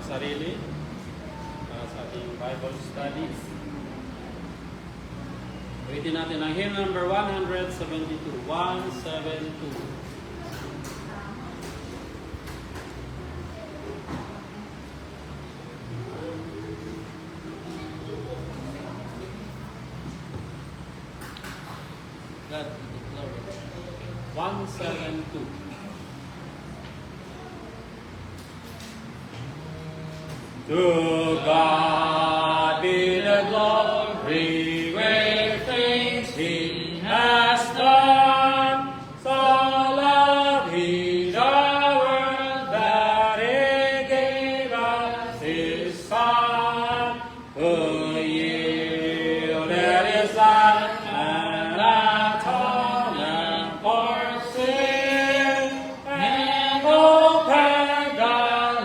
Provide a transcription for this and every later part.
sarili para sa ating Bible studies. Ulitin natin ang hymn number 172. 172. God be the glory. 172. To God be the glory, great things He has done. So loved He the world that He gave us His Son, who yielded His life and atonement for sin, and opened the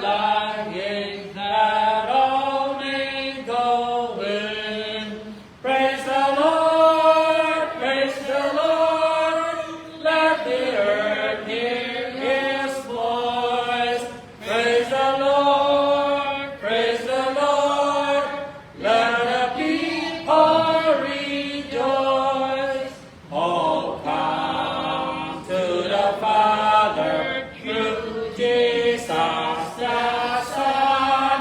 light gate that all may go in. Praise the Lord, let the earth hear His voice. Praise the Lord, let the people rejoice. Oh, come to the Father through Jesus the Son,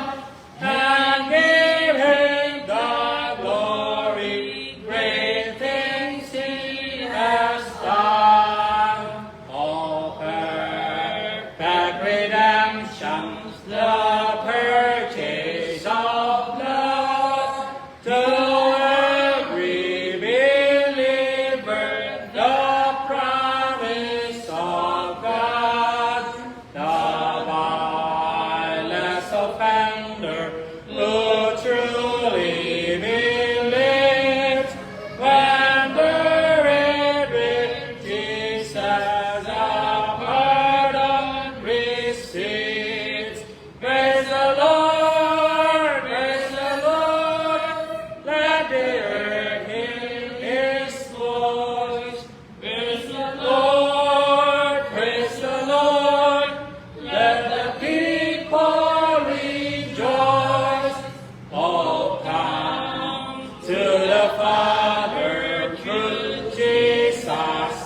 and give Him the glory, great things He has done. Oh, perfect redemption, the purchase of blood, to every believer, the promise of God. The vilest offender who truly believes, when buried with Jesus, a pardon receives. Praise the Lord, let the earth hear His voice. Praise the Lord, let the people rejoice. Oh, come to the Father through Jesus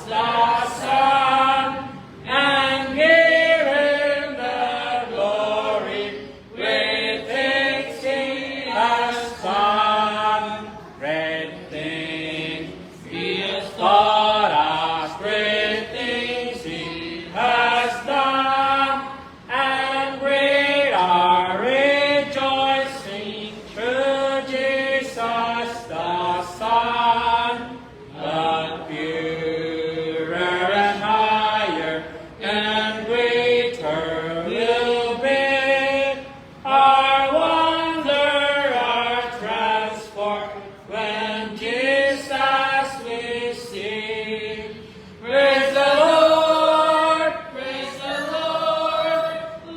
the Son, and give Him the glory, great things He has done. Great things He has taught us, great things He has done, and great our rejoicing through Jesus the Son. But purer and higher and greater will be our wonder, our transport, when Jesus we see. Praise the Lord,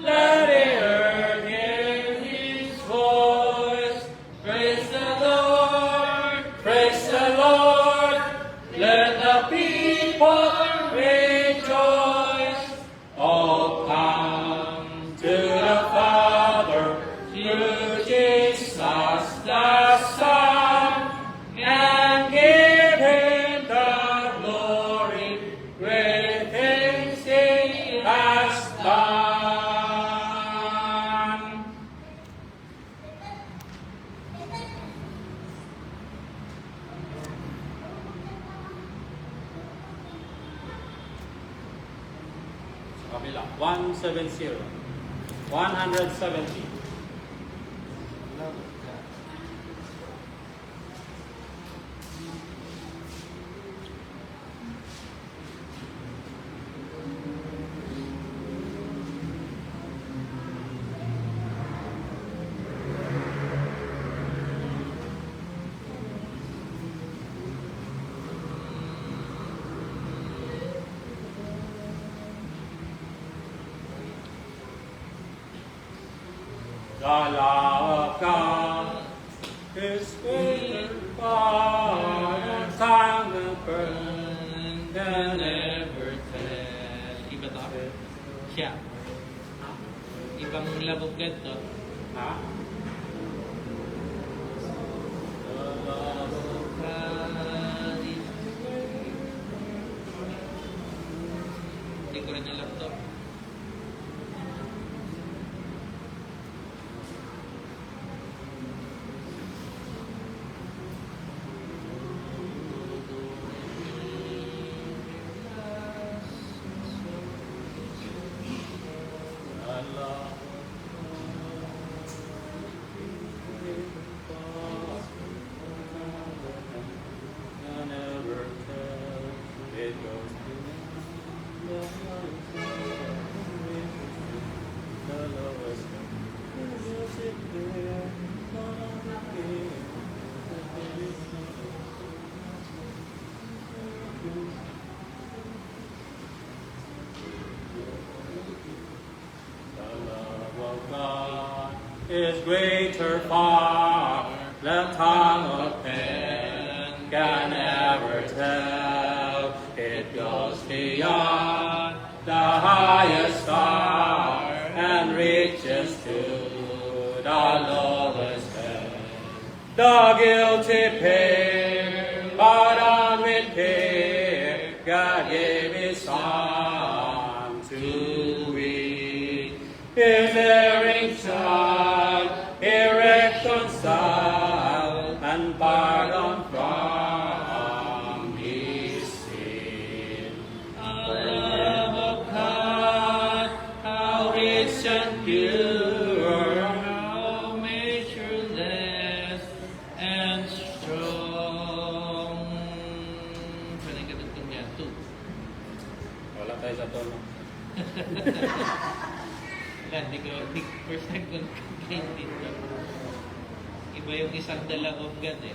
let the earth hear His voice. Praise the Lord, let the people rejoice. Oh, come to the Father through Jesus the Son, and give Him the glory, great things He has done. Sa kabila, 170. 170. The love of God is greater far, time will burn than ever tell. Iba to? Siya. Ibang love of God to. Ha? The love of God is great. Hindi ko rin alam to. Is greater far, the tongue of pen can never tell. It goes beyond the highest star and reaches to the lowest hell. The guilty pair, but on with care, God gave His Son to we. His erring child, irreconciled and pardon from his sin. The love of God, how rich and pure, how measureless and strong. Pwede ka nagtong yan. 2. Wala tayo sa tono. First time ko nagkakain dito. Iba yung isang dalang of God eh.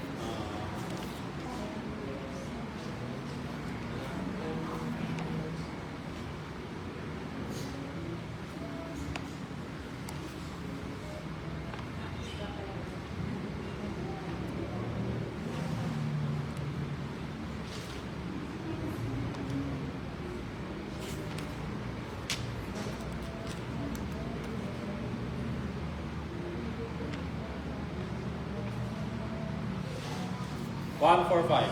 One, 4, 5.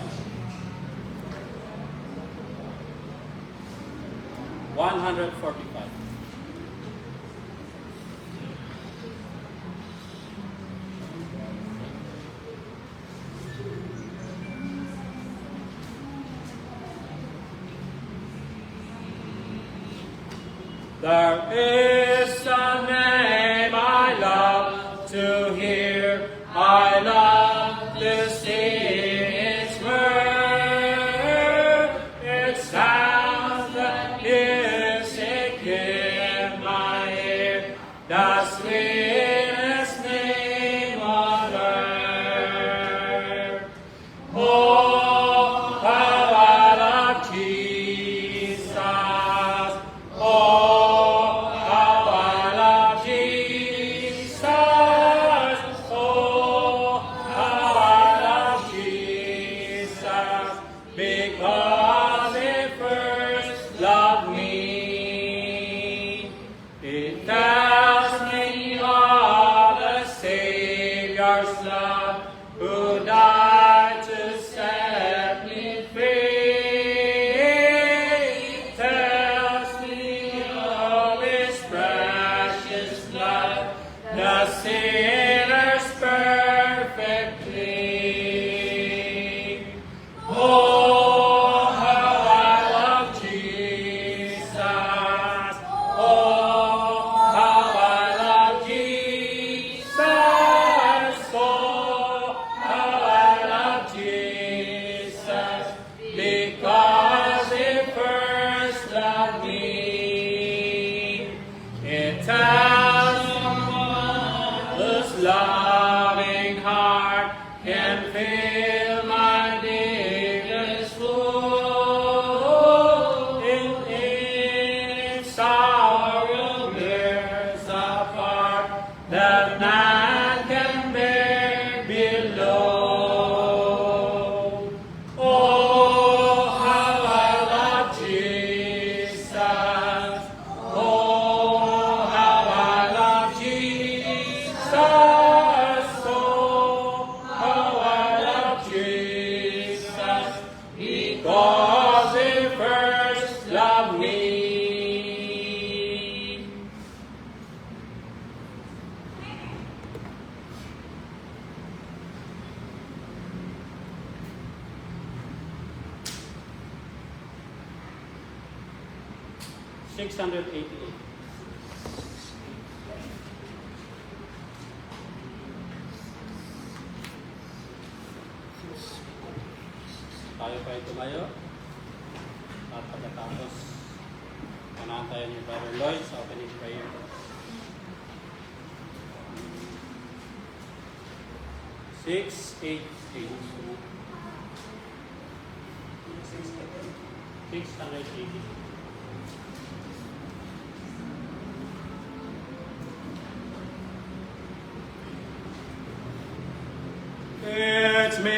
145. There is a name I love to hear, I love to sing its word. It sounds like music in my ear, the sweetest name on earth. Oh, how I love Jesus. Oh, how I love Jesus. Oh, how I love Jesus. Because He first loved me. It tells me of the Savior's love, who died to set me free. Tells me of His precious blood, the sinner's perfect plea. Oh, how I love Jesus. Oh, how I love Jesus. Oh, how I love Jesus. Because He first loved me. It tells someone whose loving heart can fill my deepest wound. In its sorrow bears a part that man can bear below. Oh, how I love Jesus. Oh, how I love Jesus. 688. Tayo pa tumayo. At pagkatapos, manahan tayo ni Brother Lloyd sa opening prayer. Six, eight, eight. 680. It's me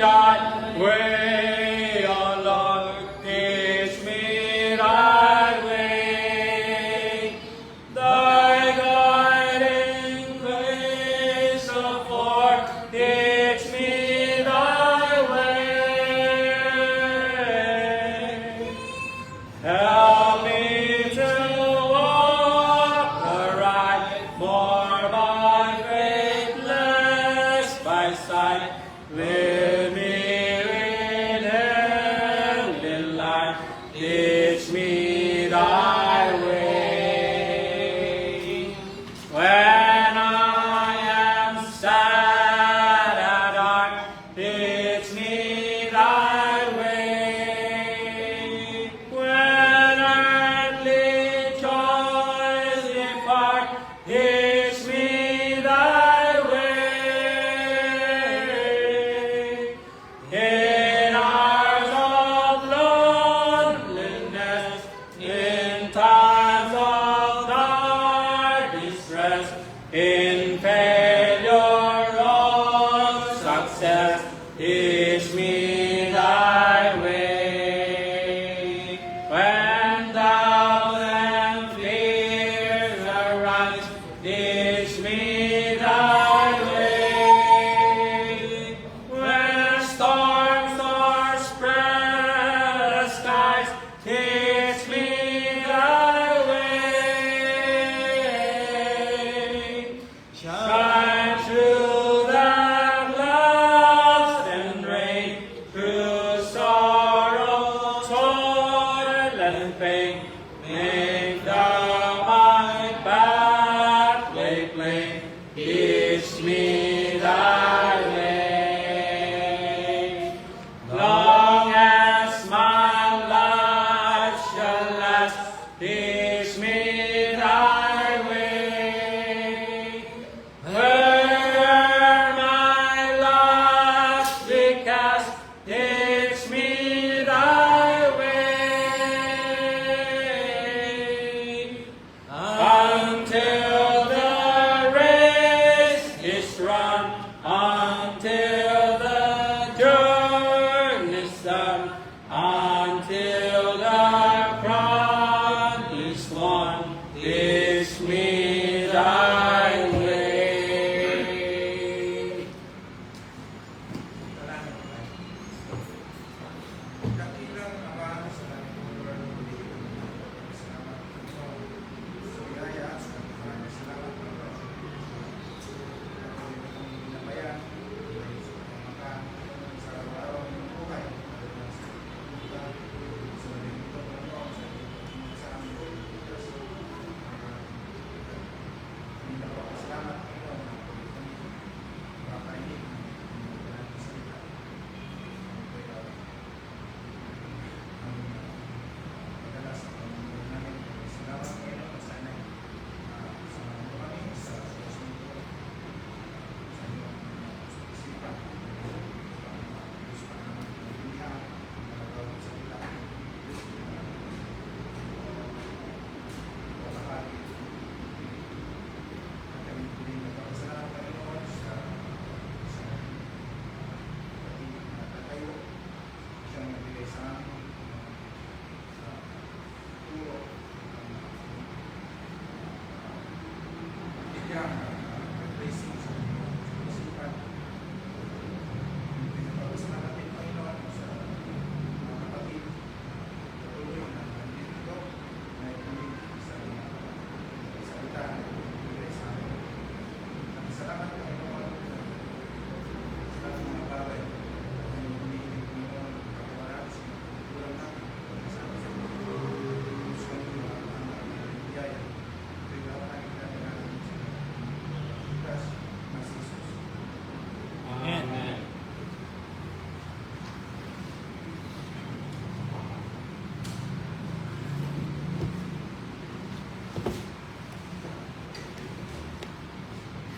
thy way, O Lord, teach me thy way, thy guiding grace afford, teach me thy way. Help me to walk aright, more by faith, less by sight. Lead me in heavenly light, teach me thy way. When I am sad and dark, teach me thy way. When earthly joys depart, teach me thy way. In hours of loneliness, in times of dark distress, in failure or success, teach me thy way. When doubt and fears arise, teach me thy way. When storms o'erspread the skies, teach me thy way. Shine through the clouds and rain, through sorrow, toil and pain. Make the my pathway plain. Teach me thy way. Long as my life shall last, teach me thy way. Where my life be cast, teach me thy way. Until the race is run, until the journey's done, until the crown is won, teach me thy way. Dakilang Ama, salamat po Lord muli. Salamat po sa biyaya at sa maraming salamat po Lord. Nabayan, sa araw-araw ng buhay. Sa dito po sa amin po.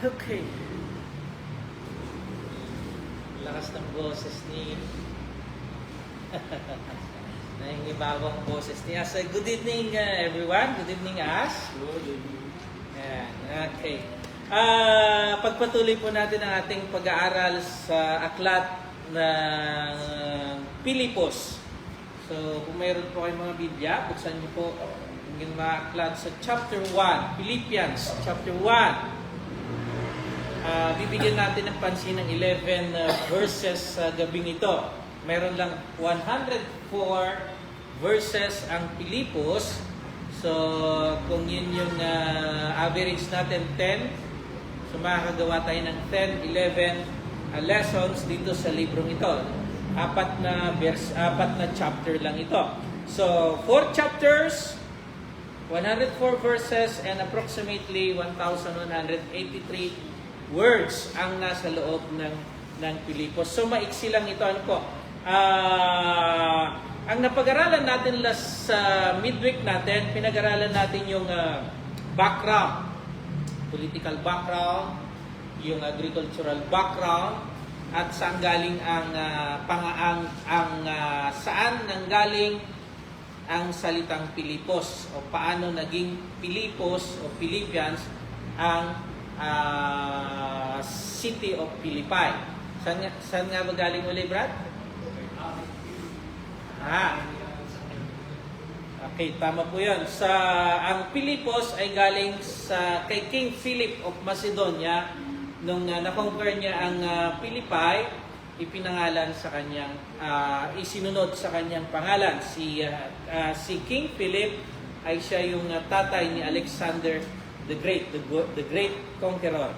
Okay. Lakas ng boses ni nahingibawang boses ni Ash. Good evening everyone. Good evening Ash. Ayan. Okay. Pagpatuloy po natin ang ating pag-aaral sa aklat ng Pilipos. So, kung mayroon po kayong mga Biblia, buksan niyo po yung mga aklat sa chapter 1, Philippians chapter 1. Bibigyan natin ng pansin ng 11 verses sa gabing ito. Meron lang 104 verses ang Pilipos. So, kung yun yung average natin 10, so makakagawa tayo ng 10, 11 lessons dito sa librong ito. 4 na chapter lang ito. So, 4 chapters, 104 verses, and approximately 1,183 words ang nasa loob ng Pilipos. So, maiksi lang ito. Ano po? Ang napag-aralan natin last midweek natin, pinag-aralan natin yung background, political background, yung agricultural background, at saan galing saan nanggaling ang salitang Pilipos o paano naging Pilipos o Philippians ang city of Philippi. Saan nga ba galing uli, Brad? Okay, tama po yun. Ang Pilipos ay galing kay King Philip of Macedonia. Nung na-conquer niya ang Philippi, ipinangalan sa kanyang, isinunod sa kanyang pangalan. Si King Philip ay siya yung tatay ni Alexander the Great, the Great Conqueror.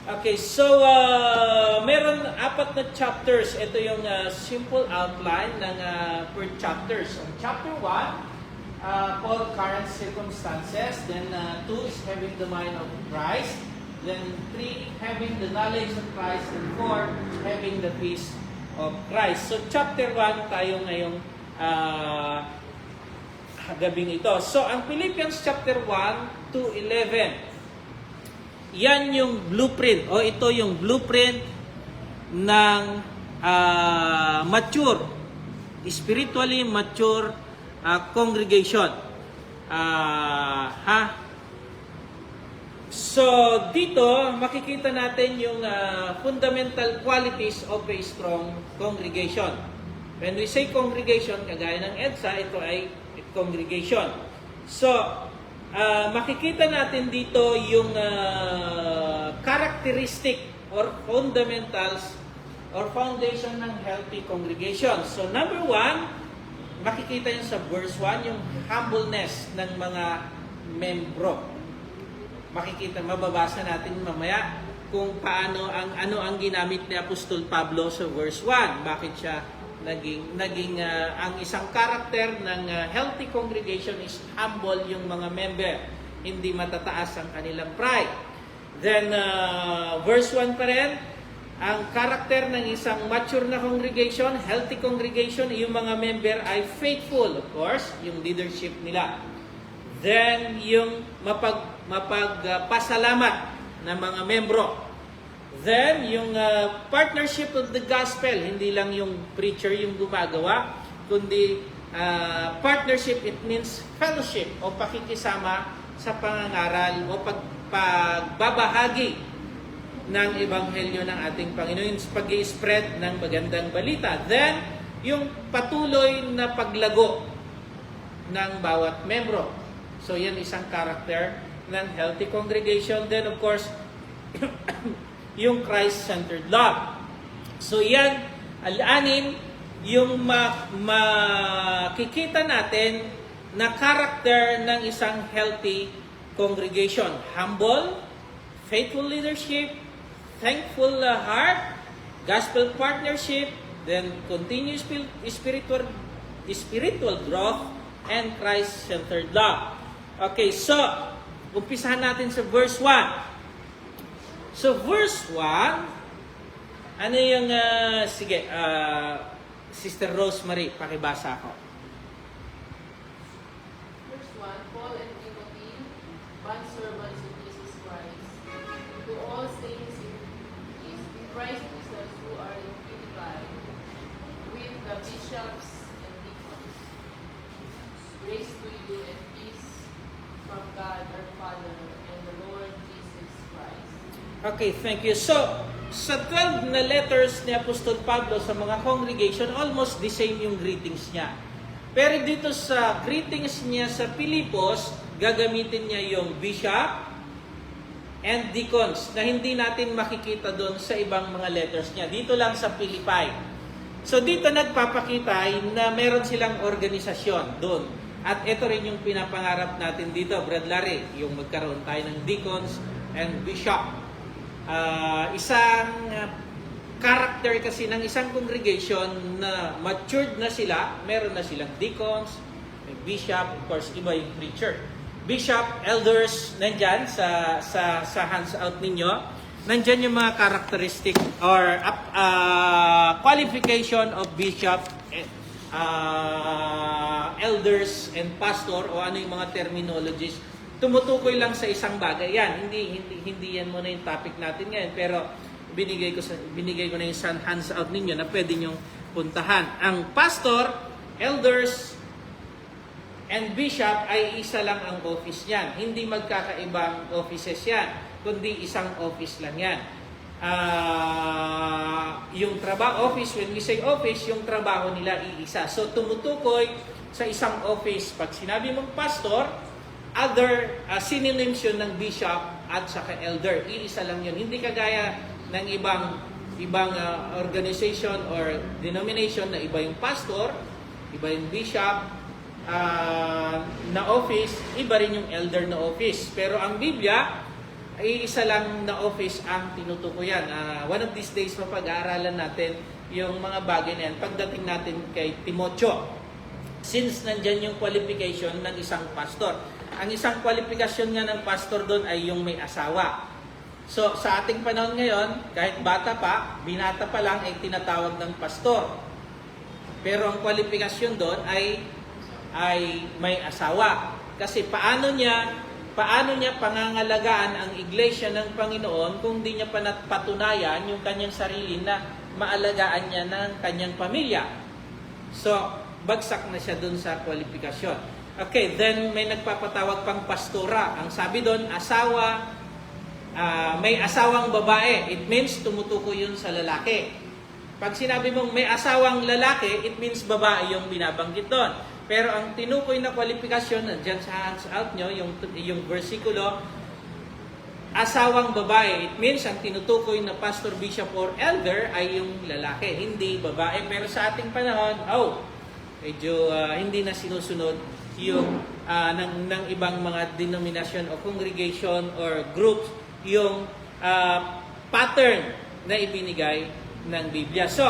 Okay, so meron 4 na chapters. Ito yung simple outline ng per chapters. So, chapter 1, called Current Circumstances. Then 2 is Having the Mind of Christ. Then 3, Having the Knowledge of Christ. And 4, Having the Peace of Christ. So chapter 1 tayo ngayong gabing ito. So ang Philippians chapter 1 to 11, yan yung blueprint o ito yung blueprint ng mature, spiritually mature congregation. So dito makikita natin yung fundamental qualities of a strong congregation. When we say congregation, kagaya ng EDSA, ito ay congregation. So makikita natin dito yung characteristic or fundamentals or foundation ng healthy congregation. So number 1, makikita yun sa verse 1, yung humbleness ng mga membro. Mababasa natin mamaya kung paano ano ang ginamit ni Apostol Pablo sa verse 1. Bakit siya naging ang isang karakter ng healthy congregation is humble yung mga member, hindi matataas ang kanilang pride. Then verse 1 pa rin, ang karakter ng isang mature na congregation, healthy congregation, yung mga member ay faithful, of course, yung leadership nila. Then yung mapagpasalamat ng mga membro. Then, yung partnership of the gospel, hindi lang yung preacher yung gumagawa, kundi partnership, it means fellowship o pakikisama sa pangangaral o pagbabahagi ng ebanghelyo ng ating Panginoon, yung pag-i-spread ng magandang balita. Then, yung patuloy na paglago ng bawat membro. So, yan isang karakter ng healthy congregation. Then, of course, yung Christ-centered love. So yan, al-anim, yung makikita natin na karakter ng isang healthy congregation. Humble, faithful leadership, thankful heart, gospel partnership, then continuous spiritual growth, and Christ-centered love. Okay, so, umpisahan natin sa verse 1. So, verse 1, ano yung, Sister Rosemary, pakibasa ako. Verse 1, Paul and Timothy, bondservants of Jesus Christ, to all saints bishops and deacons. Grace to you and peace from God our Father and the Lord Jesus Christ. Okay, thank you. So, sa 12 na letters ni Apostol Pablo sa mga congregation, almost the same yung greetings niya. Pero dito sa greetings niya sa Pilipos, gagamitin niya yung bishop and deacons na hindi natin makikita doon sa ibang mga letters niya. Dito lang sa Philippi. So dito nagpapakita na meron silang organisasyon doon. At ito rin yung pinapangarap natin dito, Brad Larry, yung magkaroon tayo ng deacons and bishop. Isang character kasi ng isang congregation na matured na sila, meron na silang deacons, may bishop, of course, iba yung preacher. Bishop, elders, nandyan sa hands-out ninyo. Nandyan yung mga characteristic or qualification of bishop, elders, and pastor, o ano yung mga terminologies. Tumutukoy lang sa isang bagay. Yan, hindi yan muna yung topic natin ngayon, pero binigay ko na yung hands-out ninyo na pwede nyong puntahan. Ang pastor, elders, and bishop ay isa lang ang office niyan. Hindi magkakaibang offices yan, kundi isang office lang yan. Yung trabaho, office, when we say office, yung trabaho nila iisa. So tumutukoy sa isang office. Pag sinabi mong pastor, other synonyms yun ng bishop at saka elder. Iisa lang yun. Hindi kagaya ng ibang organization or denomination na iba yung pastor, iba yung bishop na office, iba rin yung elder na office. Pero ang Biblia ay isa lang na office ang tinutukoyan. One of these days mapag-aaralan natin yung mga bagay na yan pagdating natin kay Timoteo. Since nandyan yung qualification ng isang pastor. Ang isang qualification nga ng pastor doon ay yung may asawa. So, sa ating panahon ngayon, kahit bata pa, binata pa lang ay tinatawag ng pastor. Pero ang kwalifikasyon doon ay may asawa. Kasi paano niya pangangalagaan ang iglesia ng Panginoon kung di niya pa napatunayan yung kanyang sarili na maalagaan niya ng kanyang pamilya. So, bagsak na siya doon sa kwalifikasyon. Okay, then may nagpapatawag pang pastora. Ang sabi doon, asawa, may asawang babae, it means tumutukoy yun sa lalaki. Pag sinabi mong may asawang lalaki, it means babae yung binabanggit doon. Pero ang tinukoy na kwalifikasyon, dyan sa hands-out nyo, yung versikulo, asawang babae, it means ang tinutukoy na pastor, bishop, or elder ay yung lalaki, hindi babae. Pero sa ating panahon, medyo hindi na sinusunod yung ng ibang mga denomination o congregation or groups yung pattern na ibinigay ng Biblia. So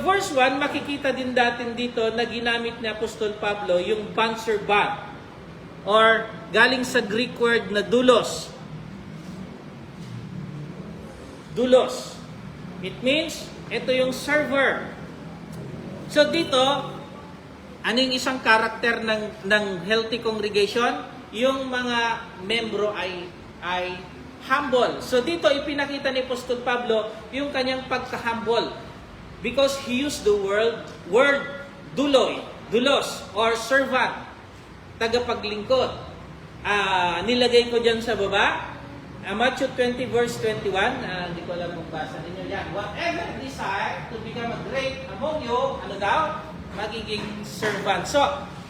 verse 1, makikita din natin dito na ginamit ni Apostol Pablo yung banserban or galing sa Greek word na doulos. Doulos. It means, ito yung server. So dito, ano yung isang karakter ng healthy congregation? Yung mga membro ay humble. So dito ipinakita ni Apostol Pablo yung kanyang pagka-humble because he used the word doulos or servant, tagapaglingkod. Nilagay ko dyan sa baba, Matthew 20 verse 21, hindi ko alam kung basa ninyo yan. Whatever desire to become a great among you, ano daw? Magiging servant. So,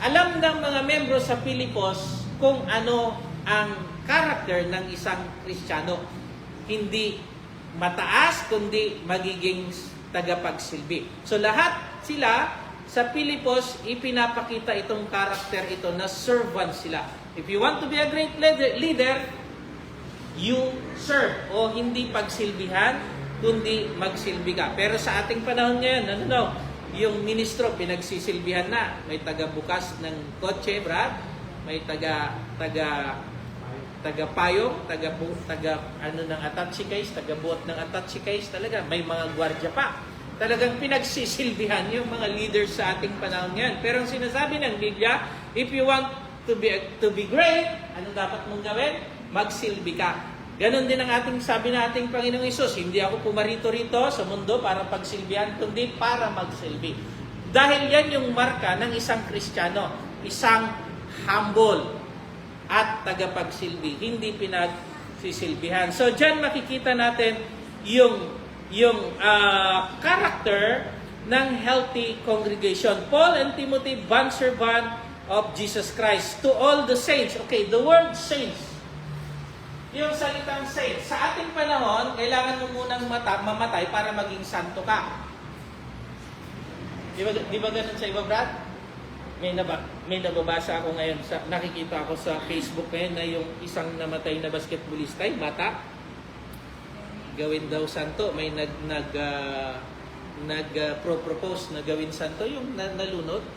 alam ng mga membro sa Pilipos kung ano ang character ng isang Kristiyano. Hindi mataas, kundi magiging tagapagsilbi. So lahat sila sa Pilipos, ipinapakita itong character ito na servant sila. If you want to be a great leader, you serve. O hindi pagsilbihan, kundi magsilbi ka. Pero sa ating panahon ngayon, yung ministro pinagsisilbihan na. May taga-bukas ng kotse, Brad. May taga-payong, ng attache case, taga-buot ng attache case, talaga may mga gwardiya pa. Talagang pinagsisilbihan yung mga leaders sa ating panahon ngayon. Pero ang sinasabi ng Biblia, if you want to be great, ano dapat mong gawin? Magsilbi ka. Ganon din ang ating sabi na ating Panginoong Hesus, hindi ako pumarito rito sa mundo para pagsilbihan, kundi para magsilbi. Dahil yan yung marka ng isang Kristiyano, isang humble at tagapagsilbi, hindi pinagsisilbihan. So diyan makikita natin yung character ng healthy congregation. Paul and Timothy, bondservant of Jesus Christ, to all the saints. Okay, the word saints, yung salitang saints, sa ating panahon, kailangan mo munang mamatay para maging santo ka. Di ba ganun sa iba, Brad? May nababasa ako ngayon, nakikita ako sa Facebook ngayon na yung isang namatay na basketballista, yung bata, gawin daw santo. May nag-propose na gawin santo, yung nalunod.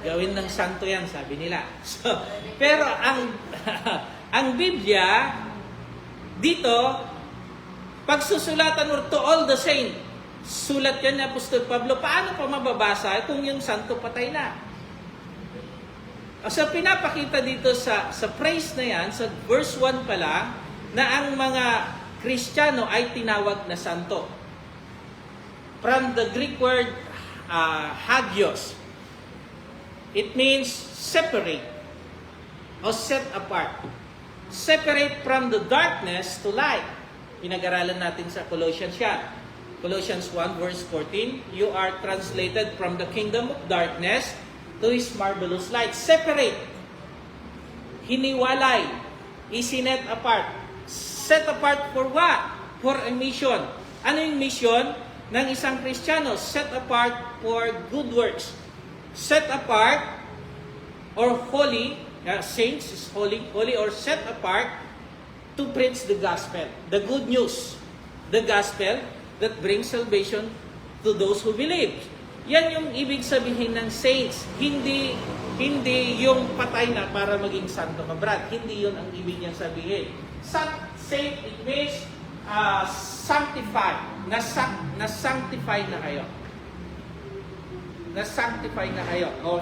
Gawin ng santo yan, sabi nila. So, pero ang Biblia, dito, pagsusulatan mo to all the saints, sulat yan ni Apostol Pablo, paano pa mababasa kung yung santo patay na? So, pinapakita dito sa praise na yan, sa verse 1 pa lang, na ang mga Kristiyano ay tinawag na santo. From the Greek word hagios, it means separate or set apart. Separate from the darkness to light. Pinag-aralan natin sa Colossians yan. Colossians 1 verse 14, you are translated from the kingdom of darkness to His marvelous light. Separate. Hiniwalay. Isinet apart. Set apart for what? For a mission. Ano yung mission ng isang Kristiyano? Set apart for good works. Set apart or holy, saints is holy or set apart to preach the gospel. The good news. The gospel that brings salvation to those who believe. Yan yung ibig sabihin ng saints. Hindi yung patay na para maging santo ka, Brad. Hindi yun ang ibig niyang sabihin. Saint, it means sanctified. Na-sanctify na kayo. Na-sanctify na kayo. O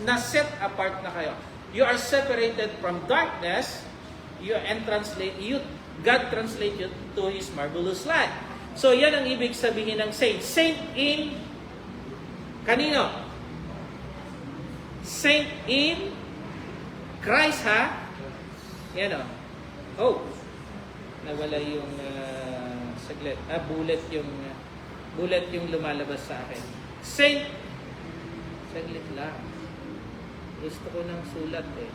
na-set apart na kayo. You are separated from darkness. God translate you to His marvelous light. So, yan ang ibig sabihin ng saint. Saint in kanino? Saint in Christ, ha? Yan o. Oh. Nawala yung saglit. Bullet yung lumalabas sa akin. Saint. Saglit lang. Gusto ko ng sulat eh.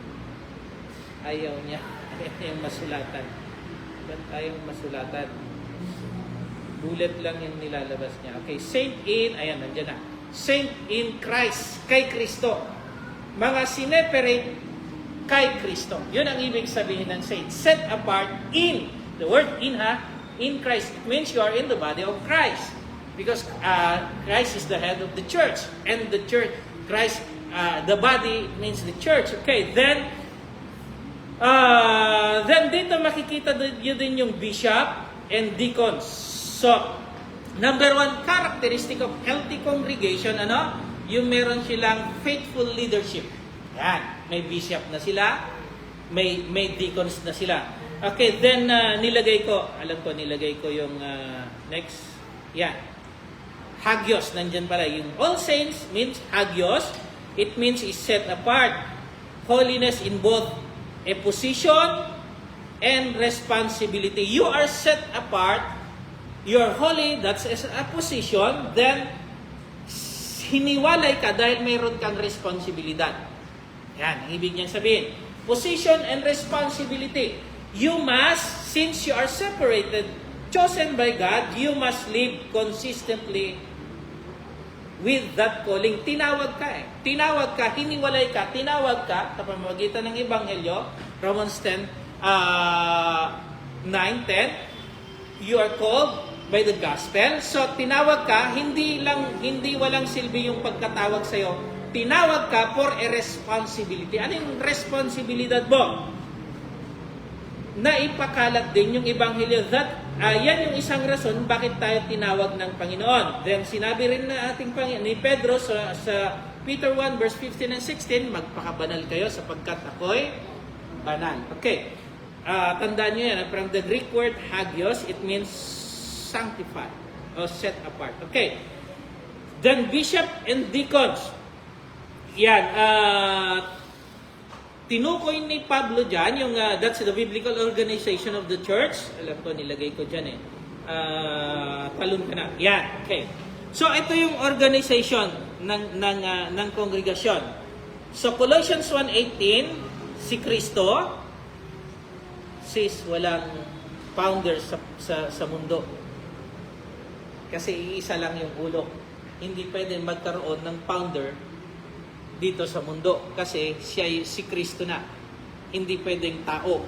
Ayaw niya. Ayaw yung masulatan. Ba't tayong masulatan? Bullet lang yung nilalabas niya. Okay, saint in, ayan, nandiyan na. Saint in Christ, kay Kristo. Mga sineperate kay Kristo. Yun ang ibig sabihin ng saint. Set apart in, the word in in Christ. It means you are in the body of Christ. Because Christ is the head of the church. And the church, Christ, the body means the church. Okay, then dito makikita yun din yung bishop and deacons. So, number one characteristic of healthy congregation, yung meron silang faithful leadership. Yan, may bishop na sila, may deacons na sila. Okay, then nilagay ko yung next. Yan. Hagios, nandyan pala. Yung all saints means hagios. It means is set apart. Holiness in both a position and responsibility. You are set apart. You are holy, that's a position. Then, hiniwalay ka dahil mayroon kang responsibilidad. Yan, ang ibig niyang sabihin. Position and responsibility. You must, since you are separated, chosen by God, you must live consistently with that calling. Tinawag ka eh. Tinawag ka, hiniwalay ka, tinawag ka sa pamamagitan ng Ebanghelyo, Romans 10, 9:10. You are called by the gospel. So, tinawag ka, hindi walang silbi yung pagkatawag sa'yo. Tinawag ka for a responsibility. Ano yung responsibilidad mo? Na ipakalat din yung Ebanghelyo. Yan yung isang rason bakit tayo tinawag ng Panginoon. Then, sinabi rin na ating Panginoon, ni Pedro sa Peter 1 verse 15 and 16, magpakabanal kayo sapagkat ako'y banal. Okay. Tandaan nyo yan, from the Greek word hagios, it means sanctified or set apart. Okay. Then bishop and deacons. Yan. Tinukoy ni Pablo dyan, yung that's the biblical organization of the church. Alam ko, nilagay ko dyan eh. Talon ka na. Yan. Okay. So, ito yung organization ng kongregasyon. So, Colossians 1:18, si Kristo, sis, walang founder sa mundo. Kasi iisa lang yung ulo. Hindi pwede magkaroon ng founder dito sa mundo. Kasi si Kristo na. Hindi pwedeng tao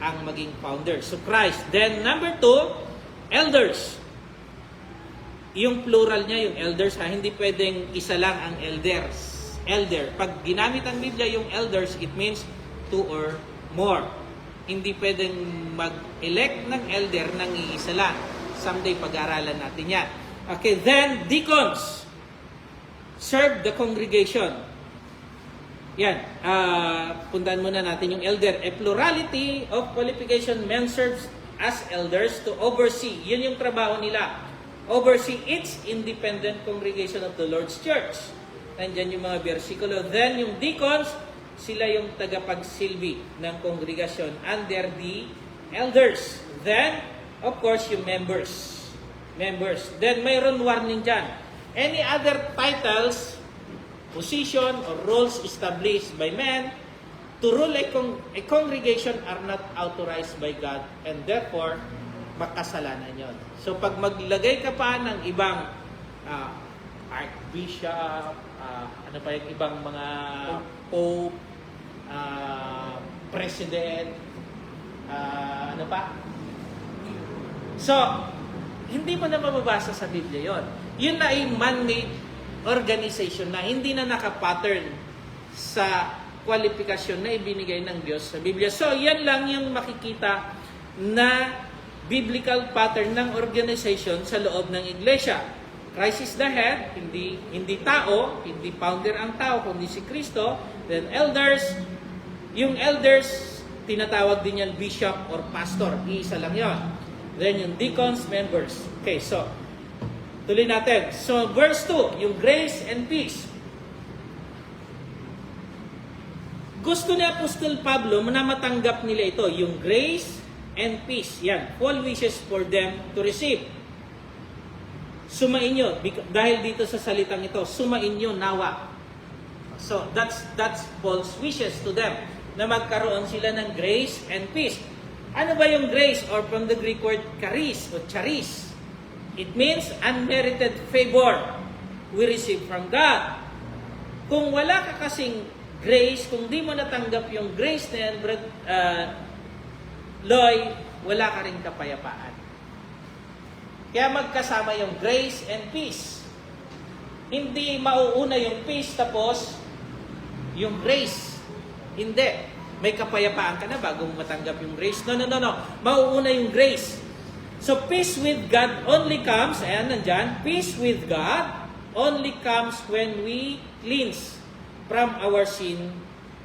ang maging founder. So, Christ. Then, number 2, elders. Yung plural niya, yung elders, hindi pwedeng isa lang ang elders. Elder. Pag ginamit ang Biblia yung elders, it means 2 or more. Hindi pwedeng mag-elect ng elder ng iisa lang. Someday pag-aralan natin yan. Okay, then deacons. Serve the congregation. Yan. Puntahan muna natin yung elder. A plurality of qualification, men serves as elders to oversee. Yun yung trabaho nila. Oversee each independent congregation of the Lord's Church. Nandyan yung mga versikulo. Then yung deacons, sila yung tagapagsilbi ng kongregasyon under the elders. Then, of course, yung members. Then mayroon warning dyan. Any other titles, position, or roles established by men to rule a congregation are not authorized by God, and therefore, makasalanan yon. So pag maglagay ka pa ng ibang archbishop, ano pa yung ibang mga pope, president, ano pa? So, hindi mo na mababasa sa Biblia yon. Yun na ay man-made organization na hindi na nakapattern sa kwalifikasyon na ibinigay ng Diyos sa Biblia. So, yan lang yung makikita na biblical pattern ng organization sa loob ng iglesia. Christ is the head, hindi tao, hindi founder ang tao, kundi si Kristo. Then elders, yung elders, tinatawag din yan bishop or pastor. Iisa lang yon. Then yung deacons, members. Okay, so, tuloy natin. So, verse 2, yung grace and peace. Gusto ni Apostol Pablo na matanggap nila ito, yung grace and peace. Yan. Paul wishes for them to receive. Sumainyo. Dahil dito sa salitang ito, sumainyo nawa. So, that's Paul's wishes to them. Na magkaroon sila ng grace and peace. Ano ba yung grace? Or from the Greek word charis o charis. It means unmerited favor we receive from God. Kung wala ka kasing grace, kung di mo natanggap yung grace na yan, Loy, wala ka rin kapayapaan. Kaya magkasama yung grace and peace. Hindi mauuna yung peace tapos yung grace. Hindi. May kapayapaan ka na bago matanggap yung grace. No. Mauuna yung grace. So peace with God only comes, ayan nandyan, peace with God only comes when we cleanse from our sin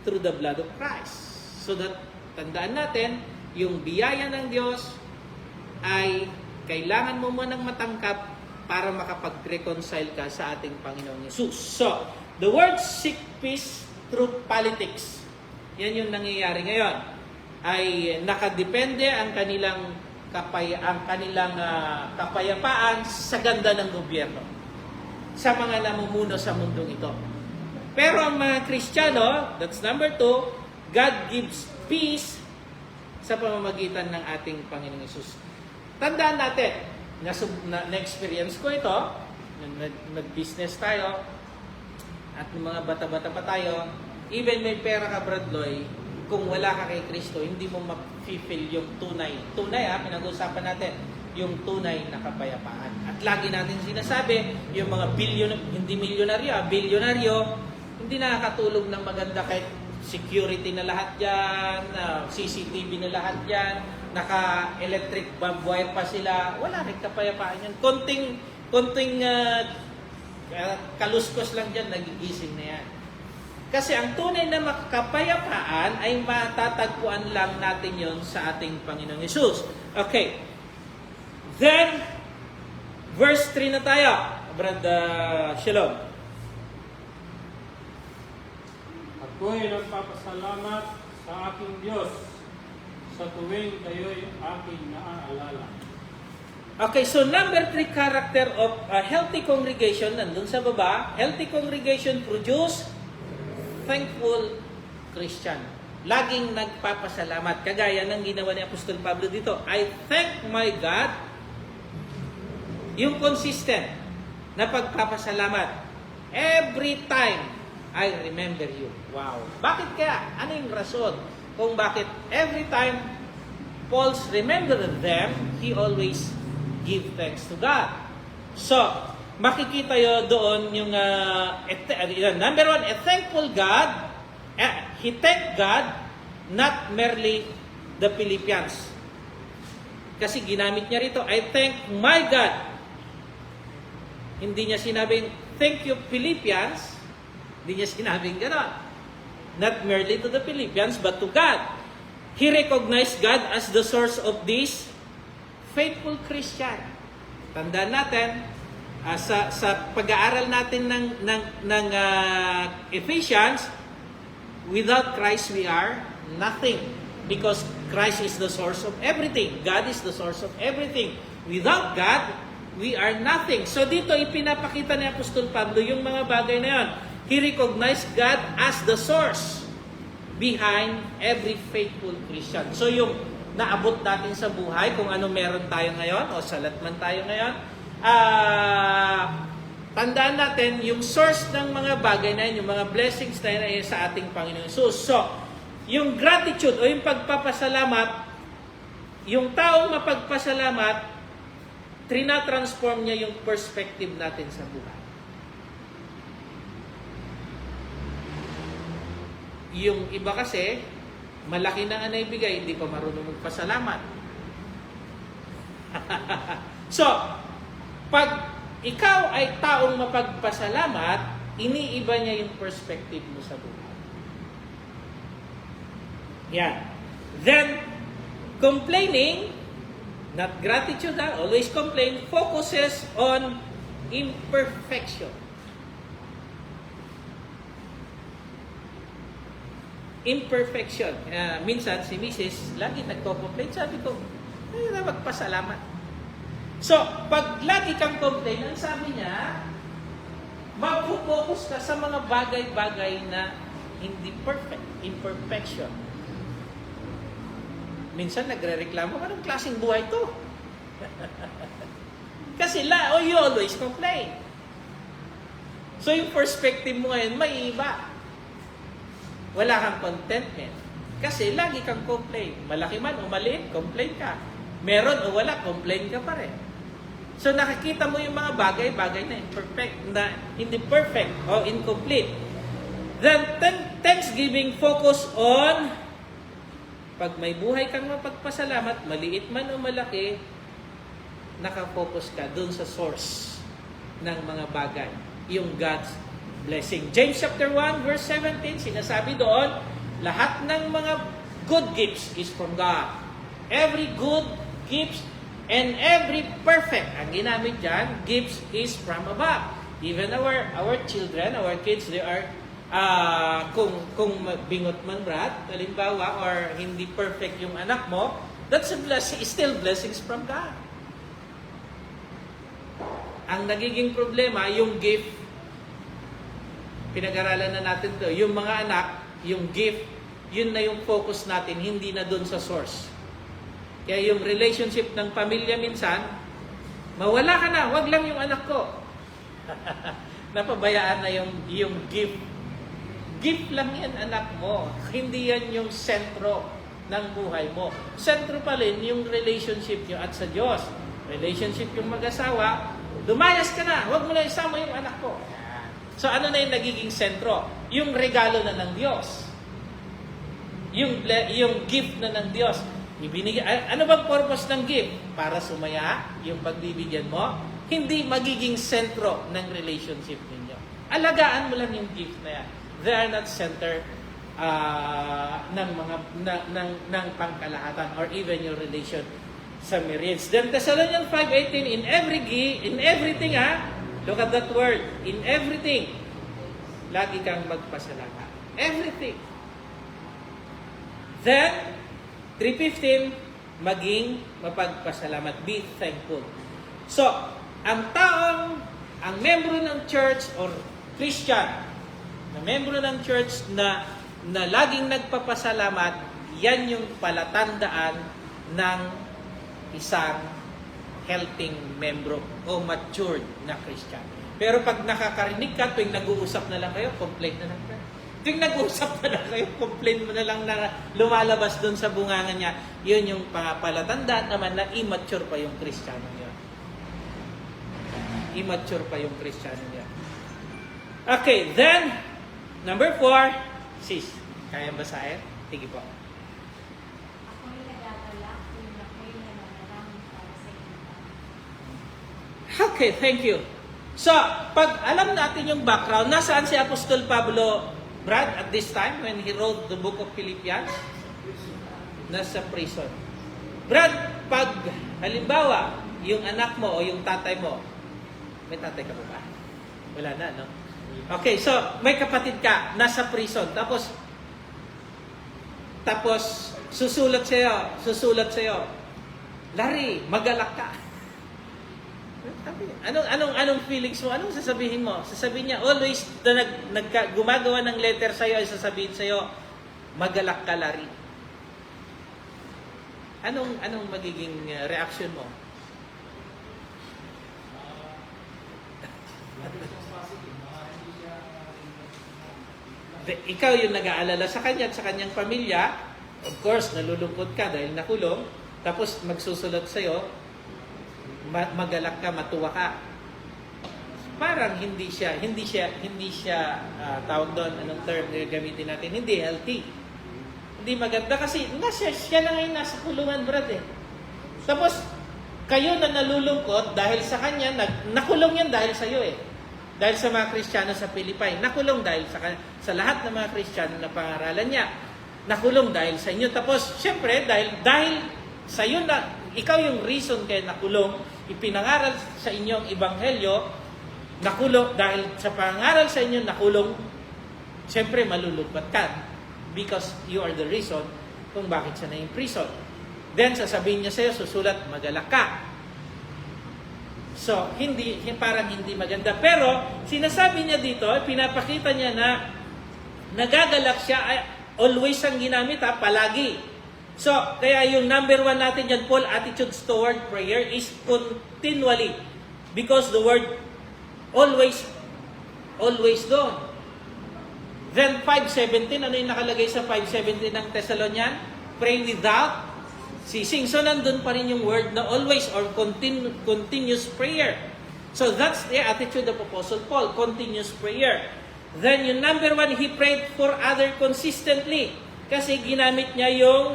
through the blood of Christ. So that, tandaan natin, yung biyaya ng Diyos ay kailangan mo munang matangkap para makapag-reconcile ka sa ating Panginoong Yesus. So, the word seek peace through politics. Yan yung nangyayari ngayon. Ay nakadepende ang kanilang kapayapaan sa ganda ng gobyerno. Sa mga namumuno sa mundong ito. Pero ang mga Kristiyano, that's number 2, God gives peace sa pamamagitan ng ating Panginoong Yesus. Tandaan natin, na-experience ko ito, nag-business tayo, at ng mga bata-bata pa tayo, even may pera ka, Brad Loy, kung wala ka kay Kristo, hindi mo ma-feel yung tunay. Pinag-uusapan natin, yung tunay na kapayapaan. At lagi natin sinasabi, yung mga hindi bilyonaryo, hindi nakakatulog ng maganda kahit security na lahat yan, CCTV na lahat yan, naka-electric barbed wire pa sila, wala rin kapayapaan yan. Konting kaluskos lang dyan, nagigising na yan. Kasi ang tunay na kapayapaan ay matatagpuan lang natin yon sa ating Panginoong Yesus. Okay. Then, verse 3 na tayo. Brad Shalom. Ako'y nagpapasalamat sa aking Diyos sa tuwing kayo'y aking naaalala. Okay, so number 3 character of a healthy congregation, nandun sa baba, healthy congregation produce thankful Christian. Laging nagpapasalamat. Kagaya ng ginawa ni Apostol Pablo dito. I thank my God. Yung consistent na pagpapasalamat. Every time I remember you. Wow. Bakit kaya? Ano yung rason kung bakit every time Paul's remembered them, he always give thanks to God. So, makikita yo doon yung number 1, a thankful God. He thanked God, not merely the Philippians. Kasi ginamit niya rito, I thank my God. Hindi niya sinabing, thank you Philippians. Hindi niya sinabing gano'n. Not merely to the Philippians, but to God. He recognized God as the source of this faithful Christian. Tandaan natin, sa pag-aaral natin ng Ephesians, without Christ we are nothing. Because Christ is the source of everything. God is the source of everything. Without God, we are nothing. So dito ipinapakita ni Apostol Pablo yung mga bagay na yon. He recognized God as the source behind every faithful Christian. So yung naabot natin sa buhay, kung ano meron tayo ngayon, o salat man tayo ngayon, tandaan natin, yung source ng mga bagay na yun, yung mga blessings na yun ay sa ating Panginoon Jesus. So, yung gratitude o yung pagpapasalamat, yung taong mapagpasalamat, trina-transform niya yung perspective natin sa buhay. Yung iba kasi, malaki na ang naibigay, hindi pa marunong magpasalamat. So, pag ikaw ay taong mapagpasalamat, iniiba niya yung perspective mo sa buhay. Yan. Then, complaining, not gratitude, always complain, focuses on imperfection. Imperfection. Minsan, si Mrs. lagi nagko-complain. Sabi ko, ay, magpasalamat. So, pag lagi kang complain, ang sabi niya, mag-focus ka sa mga bagay-bagay na hindi perfect, imperfection. Minsan nagre-reklamo, anong klaseng buhay to? Kasi you always complain. So, yung perspective mo ngayon, may iba. Wala kang contentment. Kasi lagi kang complain. Malaki man o maliit, complain ka. Meron o wala, complain ka pa rin. So nakikita mo yung mga bagay-bagay na imperfect, na hindi perfect o incomplete. Then thanksgiving focus on pag may buhay kang mapagpasalamat, maliit man o malaki, nakafocus ka dun sa source ng mga bagay, yung God's blessing. James chapter 1 verse 17, sinasabi doon, lahat ng mga good gifts is from God. Every good gift and every perfect, ang ginamit dyan, gifts is from above. Even our children, our kids, they are, kung bingot man, Brad, halimbawa, or hindi perfect yung anak mo, that's a blessing, still blessings from God. Ang nagiging problema, yung gift, pinag-aralan na natin to, yung mga anak, yung gift, yun na yung focus natin, hindi na dun sa source. Kaya yung relationship ng pamilya minsan, mawala ka na, wag lang yung anak ko. Napabayaan na yung gift. Gift lang yan, anak mo. Hindi yan yung sentro ng buhay mo. Sentro pa rin yung relationship nyo at sa Diyos. Relationship yung mag-asawa, lumayas ka na, wag mo na isama yung anak ko. So ano na yung nagiging sentro? Yung regalo na ng Diyos. Yung gift na ng Diyos. Ano bang purpose ng gift? Para sumaya yung pagbibigyan mo? Hindi magiging sentro ng relationship ninyo. Alagaan mo lang yung gift na yan. They are not center ng pangkalahatan or even your relation sa marriage. Then Thessalonians 5:18, in everything, Look at that word. In everything, lagi kang magpasalamat. Everything. Then, 3:15, maging mapagpasalamat. Be thankful. So, ang membro ng church or Christian, na membro ng church na laging nagpapasalamat, yan yung palatandaan ng isang helping membro o matured na Christian. Pero pag nakakarinig ka, tuwing nag-uusap na lang kayo, complain na lang kayo. Tuwing nag-uusap na lang kayo, complain mo na lang na lumalabas doon sa bungangan niya, yun yung palatandaan naman na immature pa yung Kristiyano niya. Immature pa yung Kristiyano niya. Okay, then, number 4, sis, kaya basahin? Sige po. Ako'y nagagalak kung ako'y nananalangin para sa inyo. Okay, thank you. So, pag alam natin yung background, nasaan si Apostol Pablo, Brad, at this time when he wrote the book of Philippians? Nasa prison. Brad, pag halimbawa, yung anak mo o yung tatay mo, may tatay ka ba? Wala na, no? Okay, so may kapatid ka, nasa prison, tapos susulat sa'yo, Larry, magalak ka. Anong feelings mo? Anong sasabihin mo? Sasabihin niya, always na gumagawa ng letter sa'yo, ay sasabihin sa'yo, magalak ka, Larry. Anong magiging reaction mo? Ikaw yung nag-aalala sa kanya at sa kanyang pamilya. Of course, nalulungkot ka dahil nakulong. Tapos magsusulat sa'yo, magalak ka, matuwa ka. Parang hindi siya tawag doon, anong term na gamitin natin, hindi healthy. Hindi maganda kasi siya na ngayon nasa kulungan, brad eh. Tapos, kayo na nalulungkot dahil sa kanya, nakulong yan dahil sa iyo eh. Dahil sa mga Kristiyano sa Pilipay, nakulong dahil sa lahat ng mga Kristiyano na pangaralan niya. Nakulong dahil sa inyo. Tapos, syempre, dahil sa iyo na, ikaw yung reason kaya nakulong, ipinangaral sa inyo ang Ebanghelyo, nakulong, dahil sa pangaral sa inyo, nakulong, syempre, malulungkot ka. Because you are the reason kung bakit siya na-in prison. Then, sasabihin niya sa'yo, susulat, magalak ka. So, parang hindi maganda. Pero, sinasabi niya dito, pinapakita niya na nagagalak siya, always ang ginamit palagi. So, kaya yung number 1 natin dyan, Paul, attitudes toward prayer is continually. Because the word always doon. Then 5:17, ano yung nakalagay sa 5:17 ng Thessalonian? Pray without ceasing. So, nandun pa rin yung word na always or continuous prayer. So, that's the attitude of Apostle Paul, continuous prayer. Then, yung number 1, he prayed for other consistently. Kasi ginamit niya yung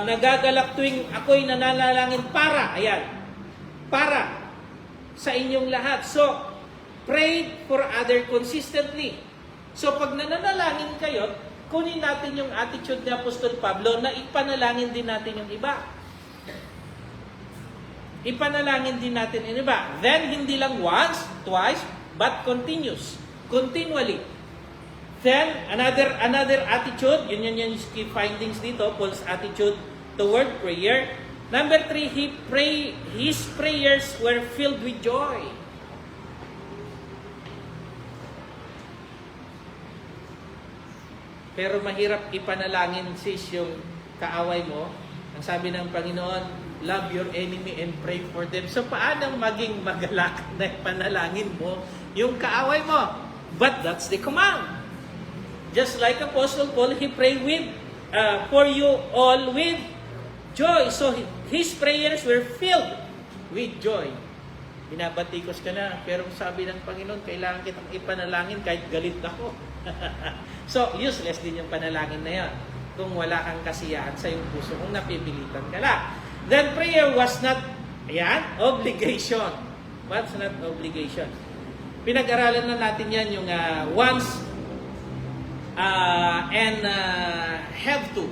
nagagalak tuwing ako'y nananalangin para. Ayan. Para sa inyong lahat. So, pray for other consistently. So, pag nananalangin kayo, kunin natin yung attitude ni Apostol Pablo na ipanalangin din natin yung iba. Ipanalangin din natin yung iba. Then, hindi lang once, twice, but continually. Then, another attitude, yun yung key findings dito, Paul's attitude toward prayer. Number 3, his prayers were filled with joy. Pero mahirap ipanalangin sis yung kaaway mo. Ang sabi ng Panginoon, love your enemy and pray for them. So paano maging magalak na ipanalangin mo yung kaaway mo? But that's the command. Just like Apostle Paul, he prayed for you all with joy. So his prayers were filled with joy. Binabatikos ka na, pero sabi ng Panginoon, kailangan kitang ipanalangin kahit galit ako. So, useless din yung panalangin na yan kung wala kang kasiyahan sa iyong puso, kung napipilitan ka lang. Then, prayer was not, obligation. What's not obligation? Pinag-aralan na natin yan yung wants and have to.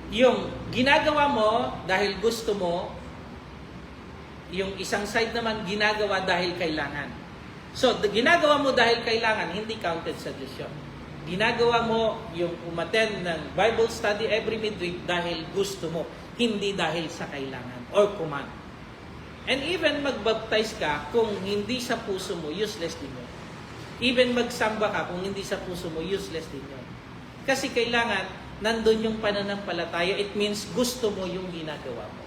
Yung ginagawa mo dahil gusto mo, Yung isang side naman, ginagawa dahil kailangan. So, ginagawa mo dahil kailangan, hindi counted sa Diyos yun. Ginagawa mo yung umattend ng Bible study every midweek dahil gusto mo, hindi dahil sa kailangan or command. And even magbaptize ka, kung hindi sa puso mo, useless din yun. Even magsamba ka, kung hindi sa puso mo, useless din yun. Kasi kailangan, nandun yung pananampalataya, it means gusto mo yung ginagawa mo.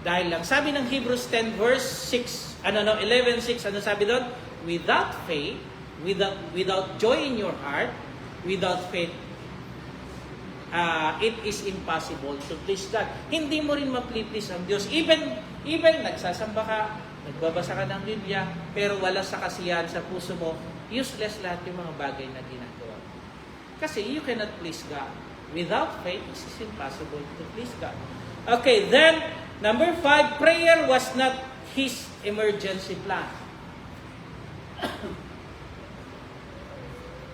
Dahil lang, sabi ng Hebrews 10 verse 6, 11:6, ano sabi doon? Without faith, without joy in your heart, without faith, it is impossible to please God. Hindi mo rin ma-please ang Diyos. Even nagsasamba ka, nagbabasa ka ng Biblia, pero wala sa kasiyahan sa puso mo, useless lahat yung mga bagay na ginagawa. Kasi you cannot please God. Without faith, it is impossible to please God. Okay, then, number 5, prayer was not his emergency plan.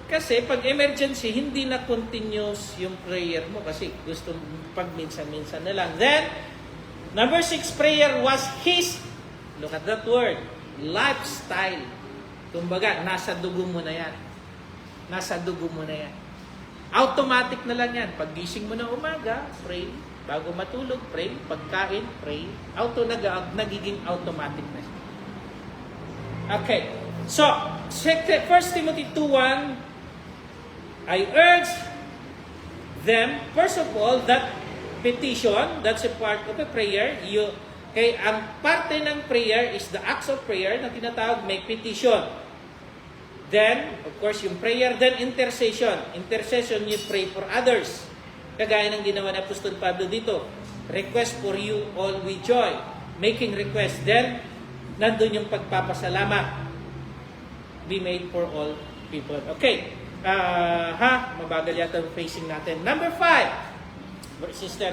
Kasi pag emergency, hindi na continuous yung prayer mo kasi gusto pag minsan-minsan na lang. Then, number 6, prayer was his, look at that word, lifestyle. Kumbaga, nasa dugo mo na yan. Nasa dugo mo na yan. Automatic na lang yan. Pag gising mo na umaga, pray. Bago matulog, pray. Pagkain, pray. Nagiging automatic na siya. Okay. So, 1 Timothy 2:1, I urge them, first of all, that petition, that's a part of a prayer. Kaya ang parte ng prayer is the acts of prayer na tinatawag may petition. Then, of course, yung prayer, then intercession. Intercession, you pray for others. Kagaya ng ginawa ni Apostol Pablo dito. Request for you all with joy. Making request. Then, nandun yung pagpapasalamat. Be made for all people. Okay. Mabagal yata yung facing natin. Number 5. Sister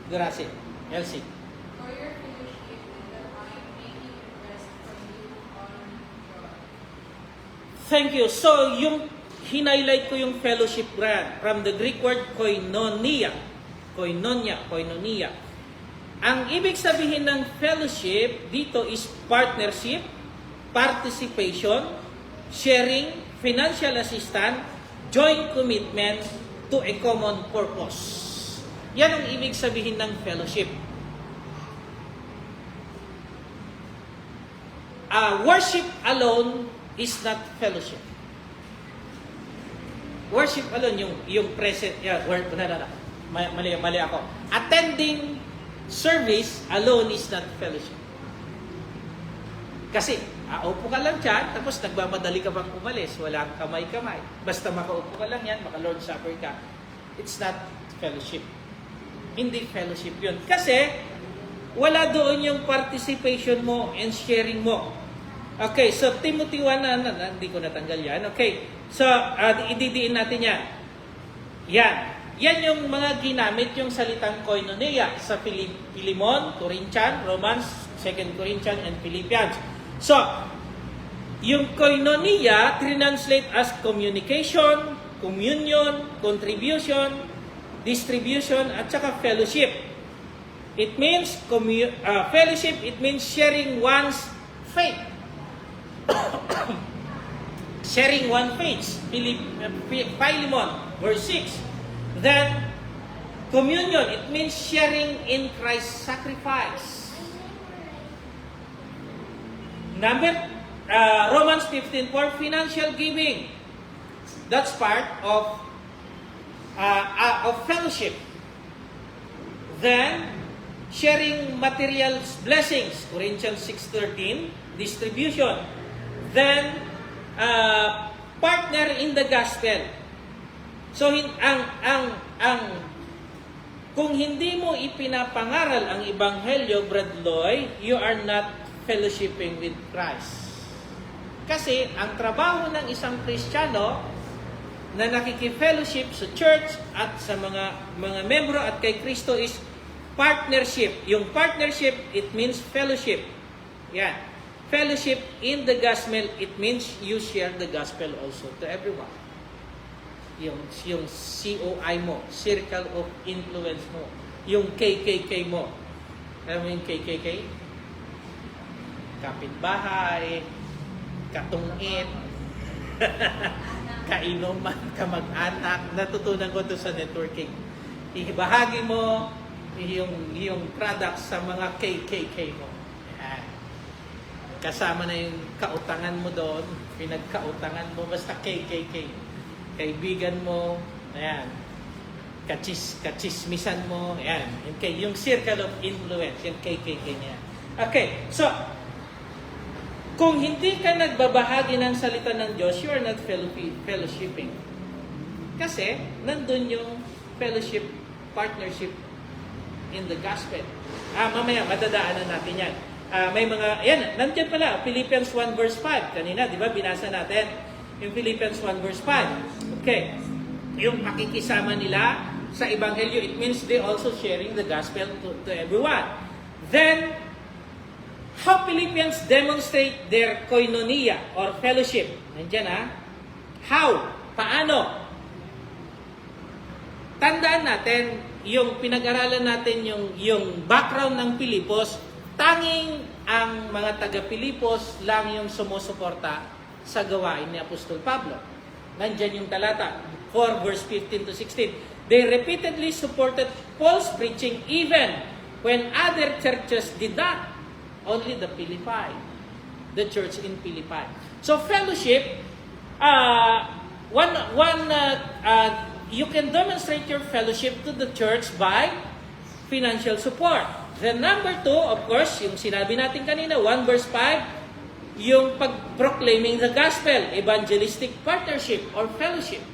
Gracie. Elsie. For your fellowship with the mind, making request from you on God. Thank you. So, yung hinighlight ko yung fellowship grant from the Greek word koinonia. Koinonia. Ang ibig sabihin ng fellowship dito is partnership, participation, sharing, financial assistance, joint commitment to a common purpose. Yan ang ibig sabihin ng fellowship. Worship alone is not fellowship. Worship alone, yung present, mali ako. Attending service alone is not fellowship. Kasi, upo ka lang dyan, tapos nagmamadali ka bang umalis, walang kamay-kamay. Basta makaupo ka lang yan, maka-Lord Supper ka. It's not fellowship. Hindi fellowship yun. Kasi, wala doon yung participation mo and sharing mo. Okay, so Timothy 1, hindi ko natanggal yan. Okay, so ididiin natin yan. Yan yung mga ginamit yung salitang koinonia sa Philemon, Corinthians, Romans, 2 Corinthians, and Philippians. So, yung koinonia, translate as communication, communion, contribution, distribution, at saka fellowship. It means, fellowship, it means sharing one's faith. Sharing one faith. Philemon, verse 6. Then, communion, it means sharing in Christ's sacrifice. Romans 15:4, financial giving. That's part of fellowship. Then, sharing material blessings. Corinthians 6:13, distribution. Then, partner in the gospel. So, kung hindi mo ipinapangaral ang Ebanghelyo, Brad Loy, you are not fellowshipping with Christ. Kasi, ang trabaho ng isang Kristiyano na nakikifellowship sa church at sa mga membro at kay Kristo is partnership. Yung partnership, it means fellowship. Yan. Fellowship in the gospel, it means you share the gospel also to everyone. Yung COI mo, circle of influence mo, yung KKK mo. Alam mo yung KKK? Kapitbahay, katungit, kainuman, kamag-anak. Natutunan ko to sa networking. Ibahagi mo yung products sa mga KKK mo. Yan. Kasama na yung kautangan mo doon, pinagkautangan mo, basta KKK. Kaibigan mo, ayan. Kachismisan mo, ayan. Yung circle of influence, yung KKK niya. Okay, so, kung hindi ka nagbabahagi ng salita ng Diyos, you are not fellowshipping. Kasi, nandun yung fellowship, partnership in the gospel. Mamaya, madadaanan natin yan. May mga, yan, nandiyan pala, Philippians 1 verse 5. Kanina, di ba, binasa natin yung Philippians 1 verse 5. Okay. Yung pakikisama nila sa Ebanghelyo, it means they also sharing the gospel to everyone. Then, how Philippians demonstrate their koinonia or fellowship. Nandiyan How? Paano? Tandaan natin, yung pinag-aralan natin yung background ng Pilipos, tanging ang mga taga-Pilipos lang yung sumusuporta sa gawain ni Apostol Pablo. Nandyan yung talata, 4 verse 15 to 16. They repeatedly supported Paul's preaching even when other churches did not. Only the Philippi, the church in Philippi. So fellowship, you can demonstrate your fellowship to the church by financial support. Then number 2, of course, yung sinabi natin kanina, 1 verse 5, yung pag-proclaiming the gospel, evangelistic partnership or fellowship.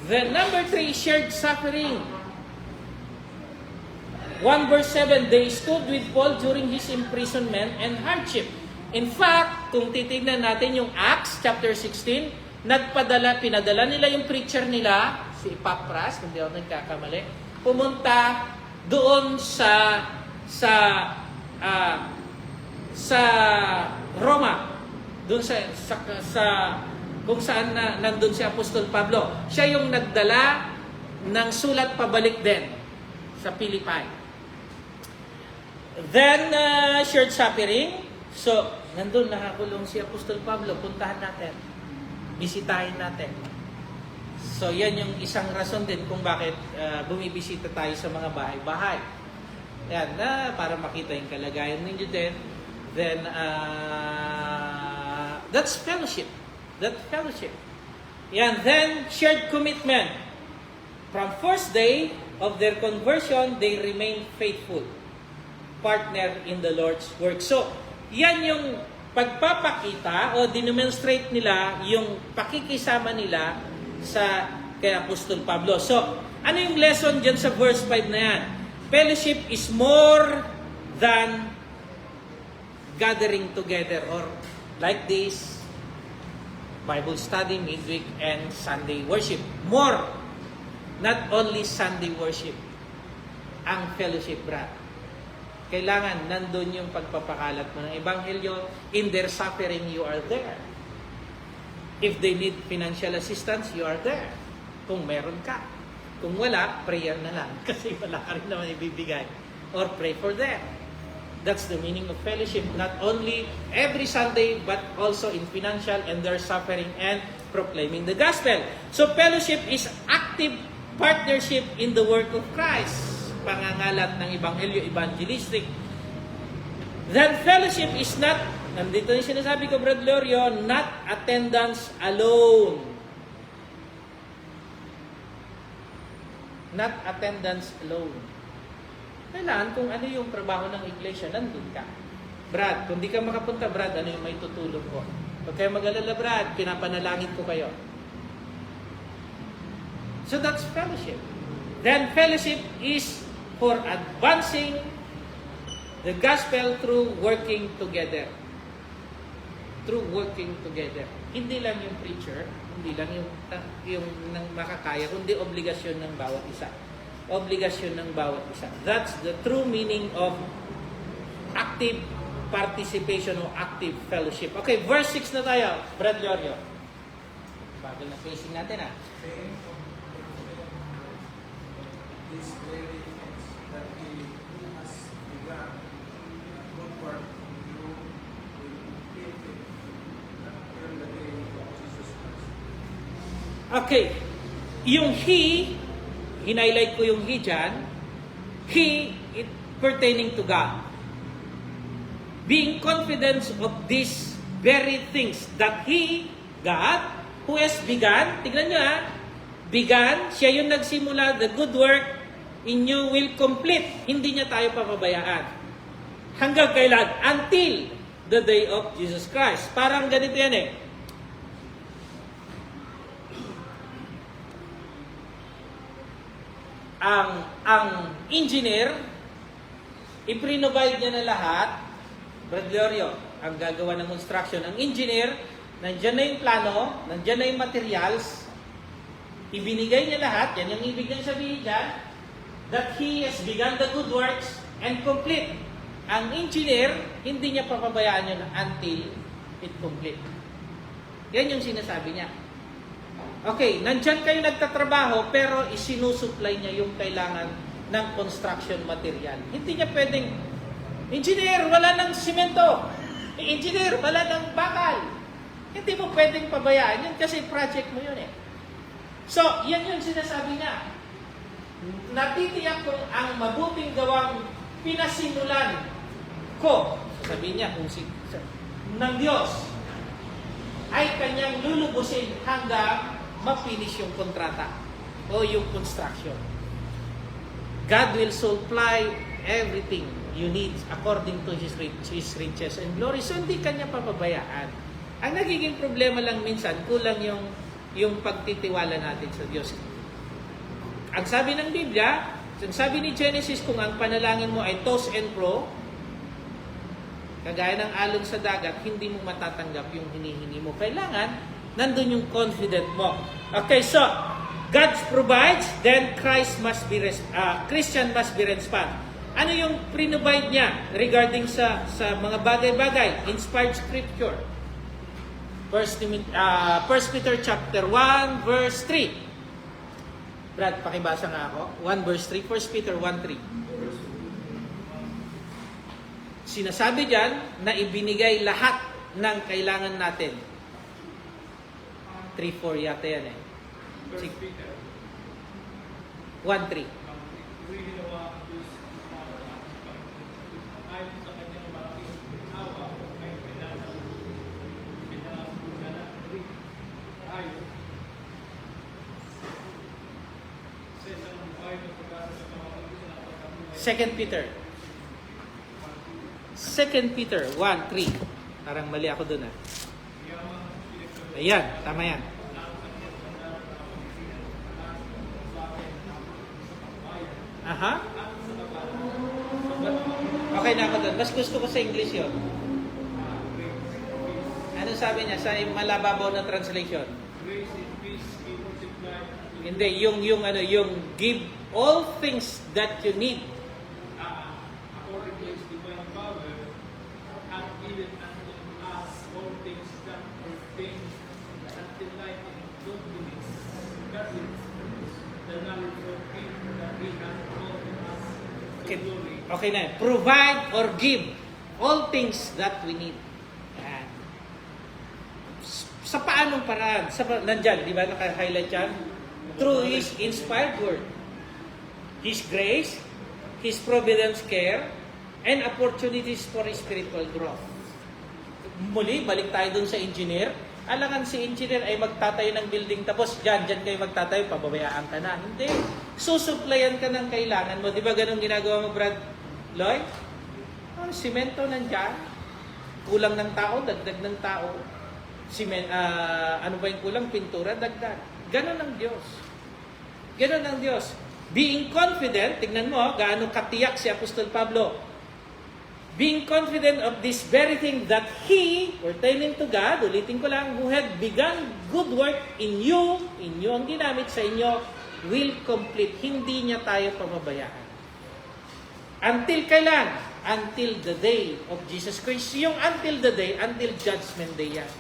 Then number 3, shared suffering. 1 verse 7, they stood with Paul during his imprisonment and hardship. In fact, kung titignan natin yung Acts chapter 16, pinadala nila yung preacher nila, si Epaphras, kung di ako nagkakamali, pumunta doon sa Roma, doon sa kung saan nandun si Apostol Pablo. Siya yung nagdala ng sulat pabalik din sa Philippi. Then, shared suffering. So, nandun nakakulong si Apostol Pablo. Puntahan natin. Bisitahin natin. So, yan yung isang rason din kung bakit bumibisita tayo sa mga bahay-bahay. Yan, para makita yung kalagayan ninyo din. Then, that's fellowship. That's fellowship. Yan, then, shared commitment. From first day of their conversion, they remain faithful. Partner in the Lord's work. So, yan yung pagpapakita o dinemonstrate nila yung pakikisama nila kay Apostol Pablo. So, ano yung lesson dyan sa verse 5 na yan? Fellowship is more than gathering together or like this, Bible study, midweek, and Sunday worship. More, not only Sunday worship, ang fellowship, brad. Kailangan nandun yung pagpapakalat mo ng Ebanghelyo. In their suffering, you are there. If they need financial assistance, you are there. Kung meron ka. Kung wala, prayer na lang. Kasi wala ka rin naman ibibigay. Or pray for them. That's the meaning of fellowship. Not only every Sunday, but also in financial and their suffering and proclaiming the gospel. So fellowship is active partnership in the work of Christ. Pangangalat ng Ebanghelyo, evangelistic. Then fellowship is not, nandito yung sinasabi ko, Brad Lorio, not attendance alone. Not attendance alone. Kailangan kung ano yung trabaho ng iglesia, nandun ka. Brad, kung di ka makapunta, Brad, ano yung may tutulong ko? Huwag kayo mag-alala, Brad, pinapanalangin ko kayo. So that's fellowship. Then fellowship is for advancing the gospel through working together. Through working together. Hindi lang yung preacher, hindi lang yung makakaya, kundi obligasyon ng bawat isa. Obligasyon ng bawat isa. That's the true meaning of active participation o active fellowship. Okay, verse 6 na tayo. Brad Lorio. Bagal na facing natin This very that He has begun a good work in you will complete it until the day of Jesus Christ. Okay. Yung He, hinighlight ko yung He dyan. He, it pertaining to God. Being confident of these very things that He, God, who has begun, tignan nyo began, siya yung nagsimula, the good work in you will complete. Hindi niya tayo papabayaan. Hanggang kailan? Until the day of Jesus Christ. Parang ganito yan Ang engineer, i-provide niya na lahat. Brad Glorio, ang gagawa ng construction. Ang engineer, nandyan na yung plano, nandyan na yung materials, ibinigay niya lahat, yan yung ibig niyang sabihin dyan, that he has begun the good works and complete. Ang engineer, hindi niya papabayaan yun until it complete. Yan yung sinasabi niya. Okay, nandyan kayo nagtatrabaho, pero isinusupply niya yung kailangan ng construction material. Hindi niya pwedeng, engineer, wala ng simento. Engineer, wala ng bakal. Hindi mo pwedeng pabayaan yun kasi project mo yun So, yan yung sinasabi niya. Natitiyak kung ang mabuting gawang pinasimulan ko, sabihin niya, kung ng Diyos, ay kanyang lulubusin hanggang ma-finish yung kontrata o yung construction. God will supply everything you need according to His riches and glory. So, hindi kanya papabayaan. Ang nagiging problema lang minsan, kulang yung pagtitiwala natin sa Diyos. Ang sabi ng Biblia, ang sabi ni Genesis, kung ang panalangin mo ay tos and fro, kagaya ng alon sa dagat, hindi mo matatanggap yung hinihingi mo. Kailangan, nandun yung confident mo. Okay, so, God provides, then Christian must be respond. Ano yung provide niya regarding sa mga bagay-bagay? Inspired scripture. 1 Peter chapter 1, verse 3. Brad, pakibasa nga ako. 1 verse 3. 1 Peter 1:3. Sinasabi dyan na ibinigay lahat ng kailangan natin. 3-4 yata yan 1:3. Second Peter 1:3. Parang mali ako dun Ayan, tama yan. Aha. Okay na ako dun. Mas gusto ko sa English yun. Ano sabi niya sa malababaw na translation? Hindi, yung give all things that you need. According to His divine power, and given unto us all things that pertain unto life and godliness, the knowledge of Him that He has called us to glory. Okay na. Provide or give all things that we need. Yan. Sa paanong paraan? Nandyan, di ba naka-highlight yan? Through His inspired word. His grace, His providence care, and opportunities for spiritual growth. Muli, balik tayo dun sa engineer. Alangan si engineer ay magtatayo ng building tapos dyan kayo magtatayo, pababayaan ka na. Hindi. Susuplayan ka ng kailangan mo. Di ba ganun ginagawa mo, Brad Lloyd? Simento nandyan. Kulang ng tao, dagdag ng tao. Ano ba yung kulang? Pintura, dagdag. Ganon ang Diyos. Ganon ang Diyos. Being confident, tignan mo, gaano katiyak si Apostol Pablo. Being confident of this very thing that He, pertaining to God, ulitin ko lang, who had begun good work in you ang ginamit sa inyo, will complete. Hindi niya tayo pababayaan. Until kailan? Until the day of Jesus Christ. Yung until the day, until judgment day yan.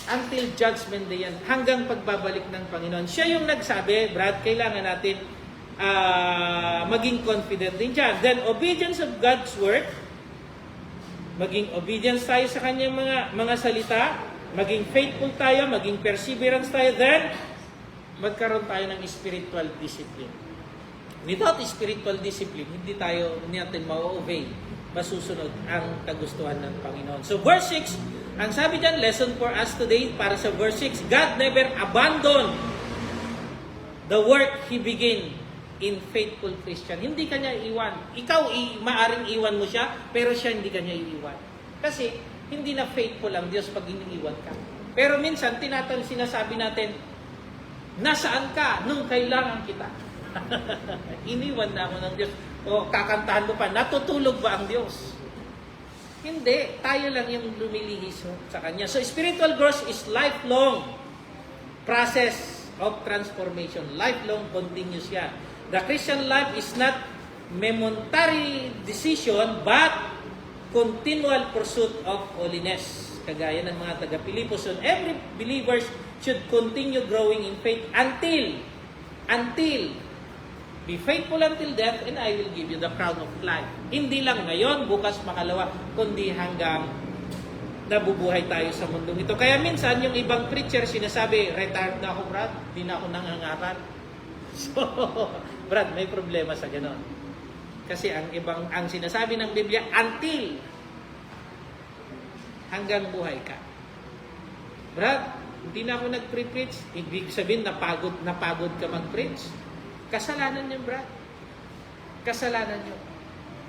Until judgment day yan. Hanggang pagbabalik ng Panginoon. Siya yung nagsabi, Brad, kailangan natin maging confident din dyan. Then, obedience of God's word, maging obedience tayo sa kanyang mga salita, maging faithful tayo, maging perseverance tayo, then, magkaroon tayo ng spiritual discipline. Without spiritual discipline, hindi natin ma-obey, masusunod ang kagustuhan ng Panginoon. So, verse 6, ang sabi dyan, lesson for us today, para sa verse 6, God never abandoned the work He began in faithful Christian. Hindi kanya iiwan. Ikaw, maaring iwan mo siya, pero siya hindi kanya iiwan. Kasi, hindi na faithful ang Diyos pag iniiwan ka. Pero minsan, sinasabi natin, nasaan ka nung kailangan kita? Iniwan na ako ng Diyos. O kakantahan mo pa, natutulog ba ang Diyos? Hindi. Tayo lang yung lumilihis sa Kanya. So, spiritual growth is lifelong process of transformation. Lifelong, continuous yan. The Christian life is not momentary decision, but continual pursuit of holiness. Kagaya ng mga taga-Pilipos. So, every believer should continue growing in faith until be faithful until death, and I will give you the crown of life. Hindi lang ngayon, bukas, makalawa, kundi hanggang nabubuhay tayo sa mundong ito. Kaya minsan, yung ibang preacher sinasabi, retired na ako, Brad, di na ako nangangaral. So, Brad, may problema sa ganon. Kasi ang sinasabi ng Biblia, until hanggang buhay ka. Brad, hindi na ako nag-preach. Ibig sabihin, napagod ka mag-preach. Kasalanan niyo, Brad. Kasalanan niyo.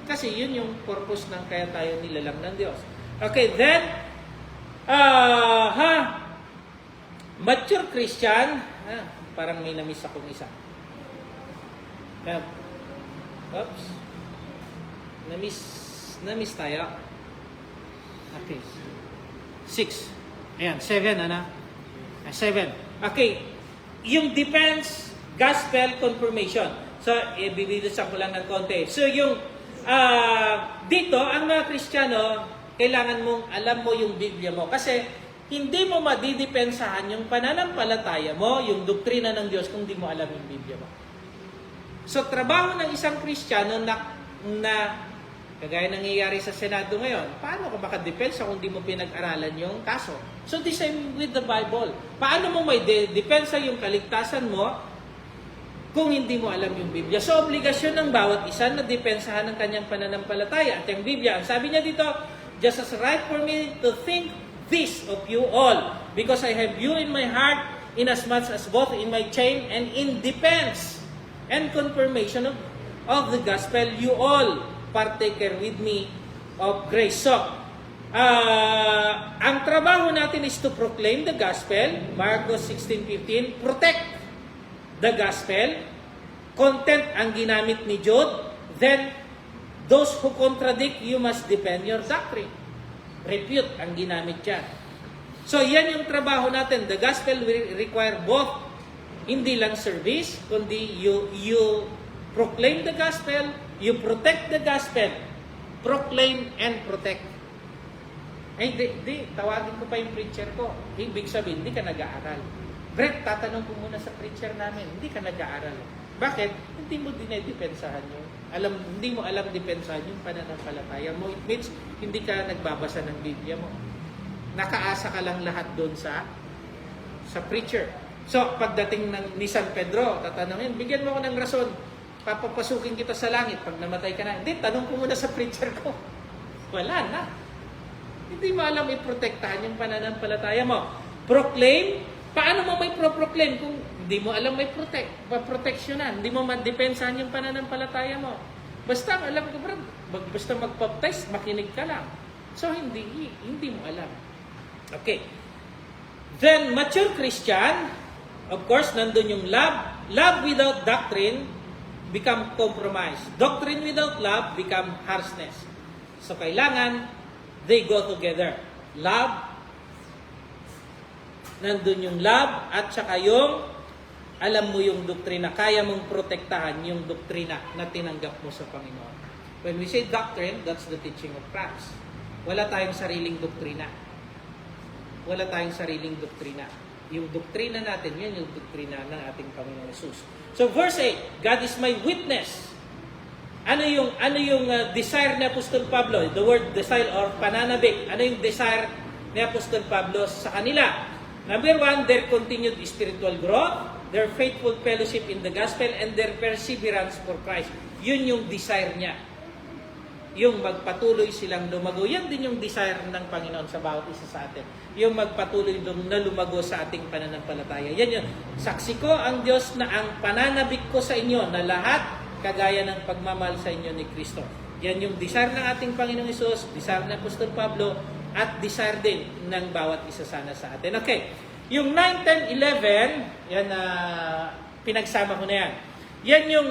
Kasi yun yung purpose ng kaya tayo nilalang ng Diyos. Okay, then, mature Christian, parang may namiss akong isa. Oops. Namiss tayo. Okay. 6. Ayan, 7, 7. Okay. Yung defense, gospel confirmation. So, ibibilisan ko lang ng konti. So, yung dito, ang mga Kristiyano, kailangan mong alam mo yung Biblia mo. Kasi, hindi mo madidepensahan yung pananampalataya mo, yung doktrina ng Diyos, kung hindi mo alam yung Biblia mo. So, trabaho ng isang Kristiyano na kagaya nangyayari sa Senado ngayon, paano ka makadepensa kung hindi mo pinag-aralan yung kaso? So, the same with the Bible. Paano mo may depensa yung kaligtasan mo kung hindi mo alam yung Biblia? So, obligasyon ng bawat isa na depensahan ng kanyang pananampalataya. At yung Biblia, ang sabi niya dito, just as right for me to think this of you all, because I have you in my heart, inasmuch as both in my chain and in defense and confirmation of the gospel, you all partaker with me of grace. So, ang trabaho natin is to proclaim the gospel, Marcos 16:15, protect the gospel, content ang ginamit ni Jude, then those who contradict, you must defend your doctrine. Refute ang ginamit dyan. So, yan yung trabaho natin. The gospel will require both, hindi lang service, kundi you proclaim the gospel, you protect the gospel. Proclaim and protect. Tawagin ko pa yung preacher ko. Ibig sabihin, hindi ka nag-aaral. Brett, tatanong ko muna sa preacher namin, hindi ka nag-aaral. Bakit? Hindi mo dinedepensahan yun. Hindi mo alam depensahan yung pananampalataya mo. It means, hindi ka nagbabasa ng Biblia mo. Nakaasa ka lang lahat doon sa preacher. So, pagdating ni San Pedro, tatanungin, bigyan mo ko ng rason, papapasukin kita sa langit pag namatay ka na. Hindi, tanong ko muna sa preacher ko. Wala na. Hindi mo alam iprotektahan yung pananampalataya mo. Proclaim. Paano mo may pro-proclaim kung hindi mo alam may proteksyonan, hindi mo madepensahan yung pananampalataya mo? Basta alam ko, bro, basta mag-baptize, makinig ka lang. So, hindi mo alam. Okay. Then, mature Christian, of course, nandun yung love. Love without doctrine become compromise. Doctrine without love become harshness. So, kailangan they go together. Love, nandun yung love at saka yung alam mo yung doktrina, kaya mong protektahan yung doktrina na tinanggap mo sa Panginoon. When we say doctrine, that's the teaching of Christ. Wala tayong sariling doktrina. Wala tayong sariling doktrina. Yung doktrina natin, yun yung doktrina ng ating Panginoong Jesus. So verse 8, God is my witness. Ano yung desire ni Apostol Pablo? The word desire or pananabik. Ano yung desire ni Apostol Pablo sa kanila? Number 1, their continued spiritual growth, their faithful fellowship in the gospel, and their perseverance for Christ. Yun yung desire niya. Yung magpatuloy silang lumago. Yan din yung desire ng Panginoon sa bawat isa sa atin. Yung magpatuloy na lumago sa ating pananampalataya. Yan yun. Saksi ko ang Diyos na ang pananabik ko sa inyo na lahat kagaya ng pagmamahal sa inyo ni Kristo. Yan yung desire ng ating Panginoong Hesus, desire ng Apostol Pablo, at desire din ng bawat isa sana sa atin. Okay. Yung 9, 10, 11, yan pinagsama ko na yan. Yan yung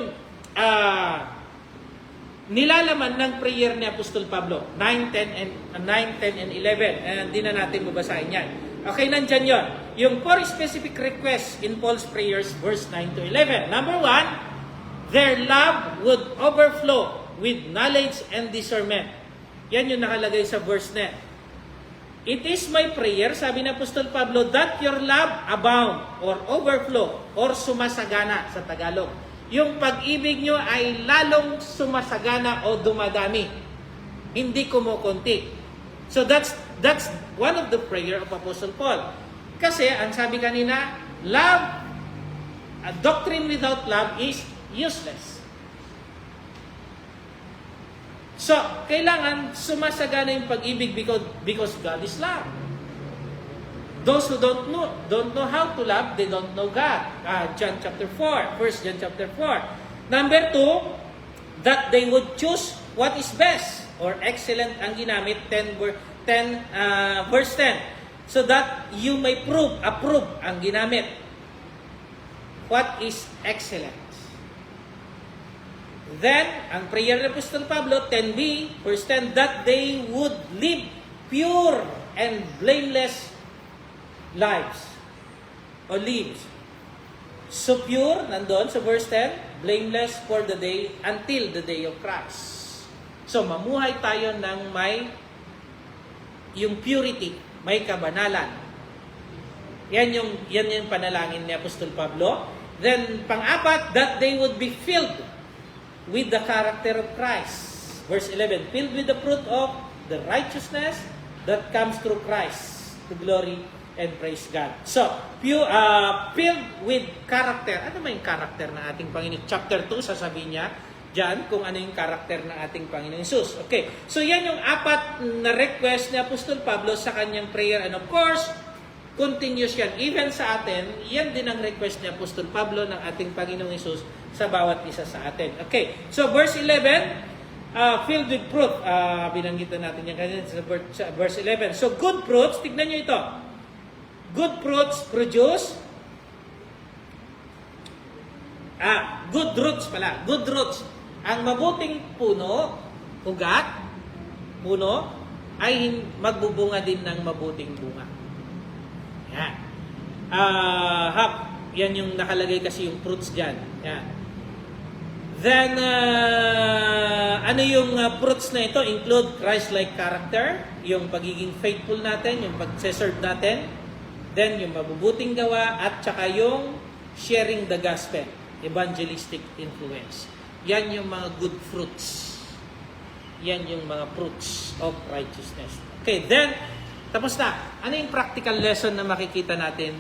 nilalaman ng prayer ni Apostol Pablo. 9, 10, and 11. Hindi na natin mabasahin yan. Okay, nandyan yun. Yung 4 specific requests in Paul's prayers, verse 9 to 11. Number 1, their love would overflow with knowledge and discernment. Yan yung nakalagay sa verse na. It is my prayer, sabi ni Apostol Pablo, that your love abound or overflow or sumasagana sa Tagalog. Yung pag-ibig nyo ay lalong sumasagana o dumadami. Hindi kumukunti. So that's one of the prayer of Apostle Paul. Kasi, ang sabi kanina, love, a doctrine without love is useless. So, kailangan sumasagana yung pag-ibig because God is love. Those who don't know how to love, they don't know God. John chapter 4, 1 John chapter 4. Number 2, that they would choose what is best or excellent ang ginamit, verse 10. So that you may approve ang ginamit. What is excellent? Then, ang prayer ni Apostol Pablo, 10b, verse 10, that they would live pure and blameless lives. O lives. So pure, nandun sa verse 10, blameless for the day, until the day of Christ. So, mamuhay tayo ng yung purity, may kabanalan. Yan yung panalangin ni Apostol Pablo. Then, pang-apat, that they would be filled with the character of Christ. Verse 11, filled with the fruit of the righteousness that comes through Christ, to glory and praise God. So, filled with character. Ano ba yung character ng ating Panginoon? Chapter 2, sasabihin niya dyan kung ano yung character ng ating Panginoon Jesus. Okay, so yan yung 4 na request ni Apostol Pablo sa kanyang prayer. And of course, continuous yan. Even sa atin, yan din ang request ni Apostol Pablo ng ating Panginoong Jesus sa bawat isa sa atin. Okay, so verse 11, filled with fruit. Binanggitan natin yan kanina sa verse 11. So good fruits, tignan nyo ito. Good fruits produce good roots pala. Good roots. Ang mabuting puno ay magbubunga din ng mabuting bunga. Yan. Yan yung nakalagay kasi yung fruits dyan. Yan. Then, ano yung fruits na ito? Include Christ-like character, yung pagiging faithful natin, yung pag-serve natin, then yung mabubuting gawa, at saka yung sharing the gospel, evangelistic influence. Yan yung mga good fruits. Yan yung mga fruits of righteousness. Okay, then, tapos na. Ano yung practical lesson na makikita natin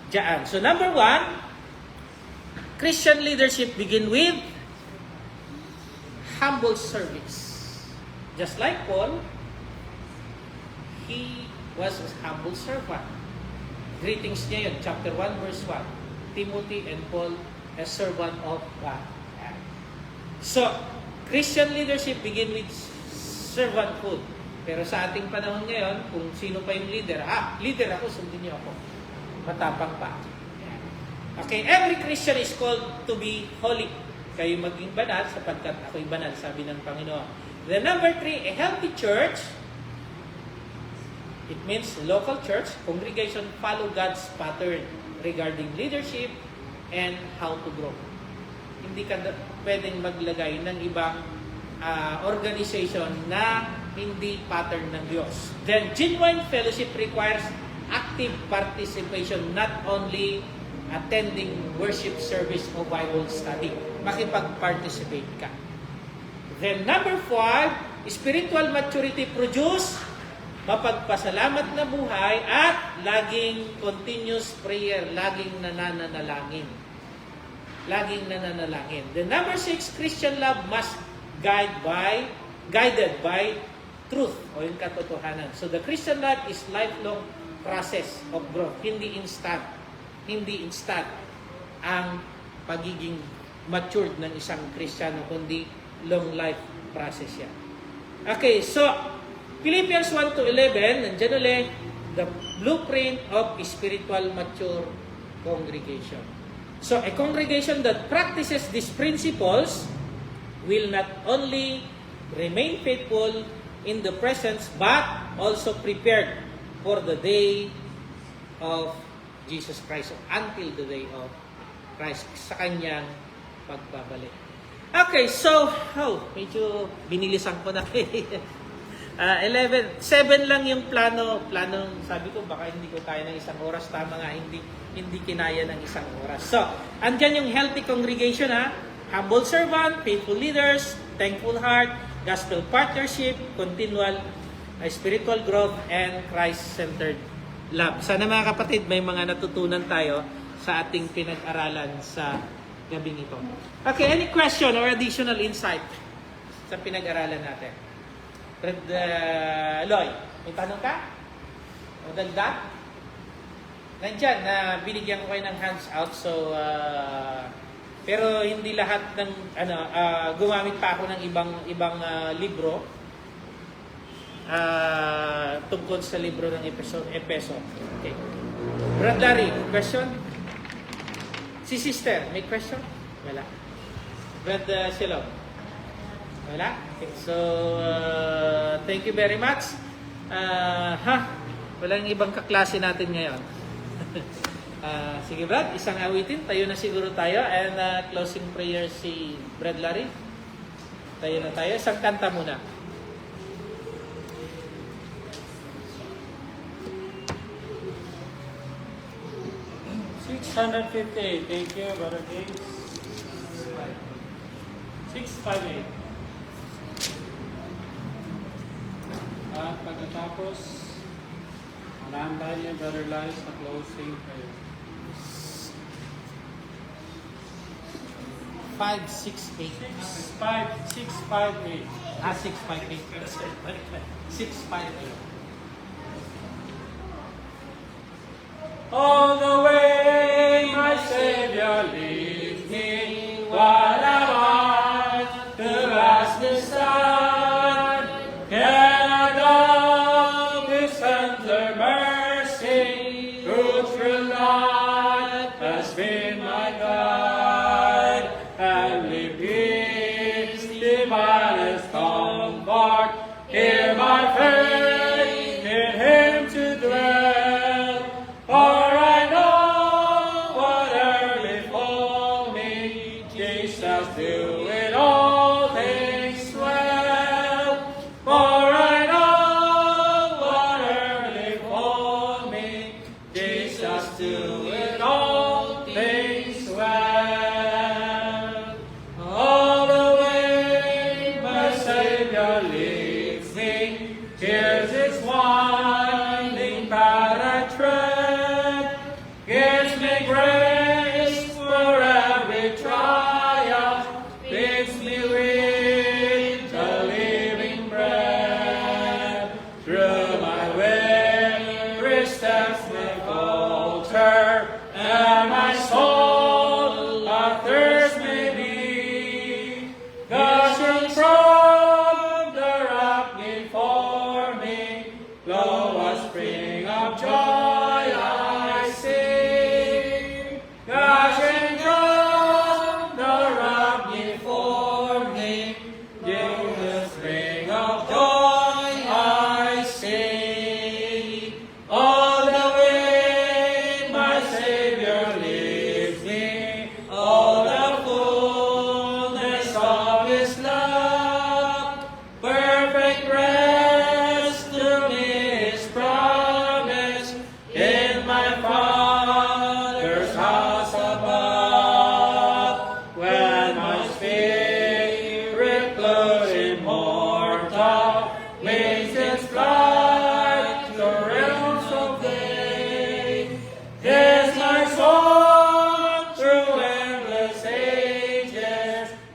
dyan? So, number 1, Christian leadership begin with humble service. Just like Paul, he was a humble servant. Greetings niya yun, chapter 1, verse 1. Timothy and Paul, a servant of God. So, Christian leadership begin with servanthood. Pero sa ating panahon ngayon, kung sino pa yung leader, leader ako, sundin niyo ako. Matapang pa. Okay, every Christian is called to be holy. Kayo maging banal sapagkat ako'y banal, sabi ng Panginoon. Then number 3, a healthy church. It means local church, congregation follow God's pattern regarding leadership and how to grow. Hindi ka pwedeng maglagay ng ibang organization na hindi pattern ng Diyos. Then genuine fellowship requires active participation, not only attending worship service o Bible study. Makipag-participate ka. Then number 5, spiritual maturity produce mapagpasalamat na buhay at laging continuous prayer, laging nananalangin. Laging nananalangin. The number 6, Christian love must guided by truth o yung katotohanan. So the Christian love is lifelong process of growth. Hindi instant. Hindi instant ang pagiging matured ng isang Kristiyano, kundi long life process yan. Okay, so Philippians 1-11, nandiyan ulit, the blueprint of spiritual mature congregation. So a congregation that practices these principles will not only remain faithful in the presence, but also prepared for the day of Jesus Christ, until the day of Christ, sa kanyang pagbabalik. Okay, so, medyo binilisan ko na. 7 lang yung planong sabi ko, baka hindi ko kaya ng isang oras. Tama nga, hindi kinaya ng isang oras. So, andyan yung healthy congregation, humble servant, faithful leaders, thankful heart, gospel partnership, continual spiritual growth, and Christ-centered love. Sana mga kapatid, may mga natutunan tayo sa ating pinag-aralan sa gabing ito. Okay, any question or additional insight sa pinag-aralan natin? Fred Loy, may tanong ka? O dagdag? Nandyan, binigyan ko kayo ng hands out. So, pero hindi lahat ng, gumamit pa ako ng ibang libro tungkol sa libro ng Epeso. Okay. Brad Larry, question? Si sister, may question? Wala. Brad Silo? Wala? Okay. So, thank you very much. Walang ibang kaklase natin ngayon. Sige Brad, isang awitin. Tayo na siguro tayo. And closing prayer si Brad Larry. Tayo na tayo. Isang kanta muna. $658. Thank you, Brother James. 658. At pagkatapos, manahan tayo niya, Brother Lars, sa closing prayer. 568. 658. 658. 658. All the way my Savior leads me, what am I to ask the sun? Can I doubt His tender mercy, who through life has been my guide, and leave peace, divinest comfort, hear my faith in Him to dwell. For I know whatever befall me, Jesus doing all things well. For I know whatever befall me, Jesus doing all things well. All the way my Savior leads me, here's His winding path I tread. Gives me grace for every trial, bids me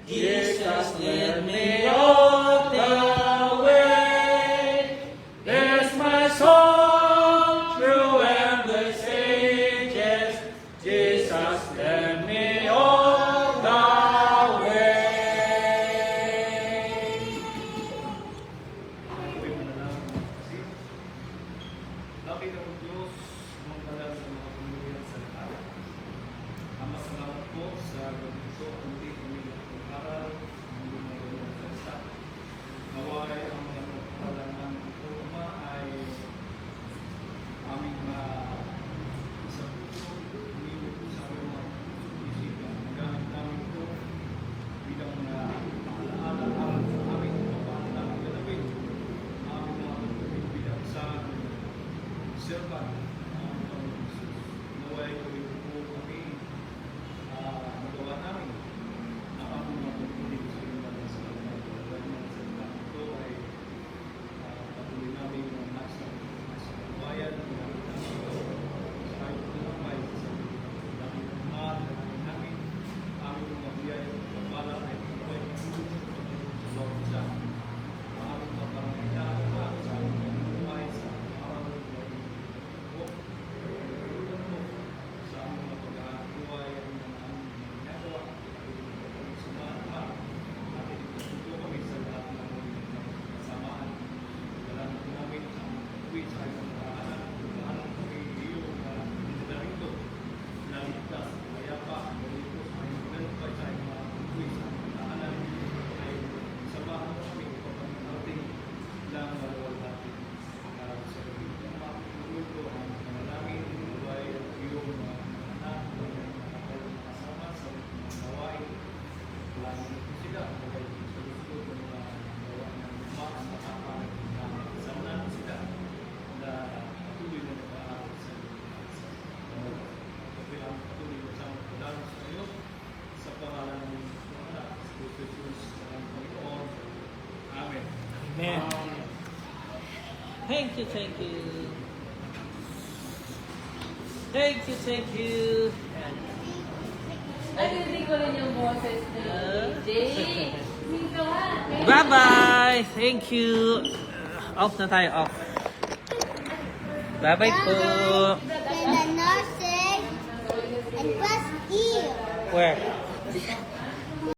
Jesus, lead me all the way. There's my soul through endless ages. Jesus, lead me all the way. Ako'y manalangin kasi lapit ako Diyos, magdala sa mga pamilya sa lahat. Ama, salamat po sa gabi ito, hindi kami nag-aral, hindi mo rin salita. Naway ang mga pagpapalaman ito, Ama, ay aming sa puso, umiwag po sa aming mga isipan. Magamit namin ito bilang mga alaala sa aming pagpapalaman namin ganapin. Aming mga pagpapalaman bilang sa serban ng Panginoon Jesus. Naway gawin po kami magawa namin na ang mga pagpiling sa iyong banal sa kanyang pagpapalaman sa serban. Ito ay patuloy namin ang nasa bayan, ginamit namin ito sa ayong pagpapay sa namin ng mahal, namin aming mga biyaya at pagpapala ay pagpapay ng sa bawat isa. Aming pagpapangailangan sa aming pagpapay sa araw ng po. Tulungan mo sa aming mga pag-aabuhay at mga aming ginagawa. Sumahan pa. At itututo kami sa lahat ng mga kasamaan. Dalang po namin ang tuwid sa iyong pag-aaral. Pag-aaral kami iyong pinagdarito. Naligtas, mayapa, malito sa iyong ganupay sa iyong mga tuwid sa pag-aaral. Ay samahan mo kami upang ating lang malawal natin. Sa gabi ng mga pagluto ang panalangin, buhay at iyong mga anak, mga kasama sa mga gawain. Lagi po sila, buhay sa gusto ng mga gawain ng luma at makapan na samahan sila na patuloy na nag-aaral sa iyo. Kapilang patuloy na sa mga sa iyo sa pangalan ng mga anak, sa Kristo Jesus, ang Panginoon. Amen. Amen. Thank you, thank you. Thank you, thank you. Narinig ko rin yung boses ni Jay. Sino ha? Bye-bye. Thank you. Off na tayo, off. Bye-bye po. And the nurses and press E. Where?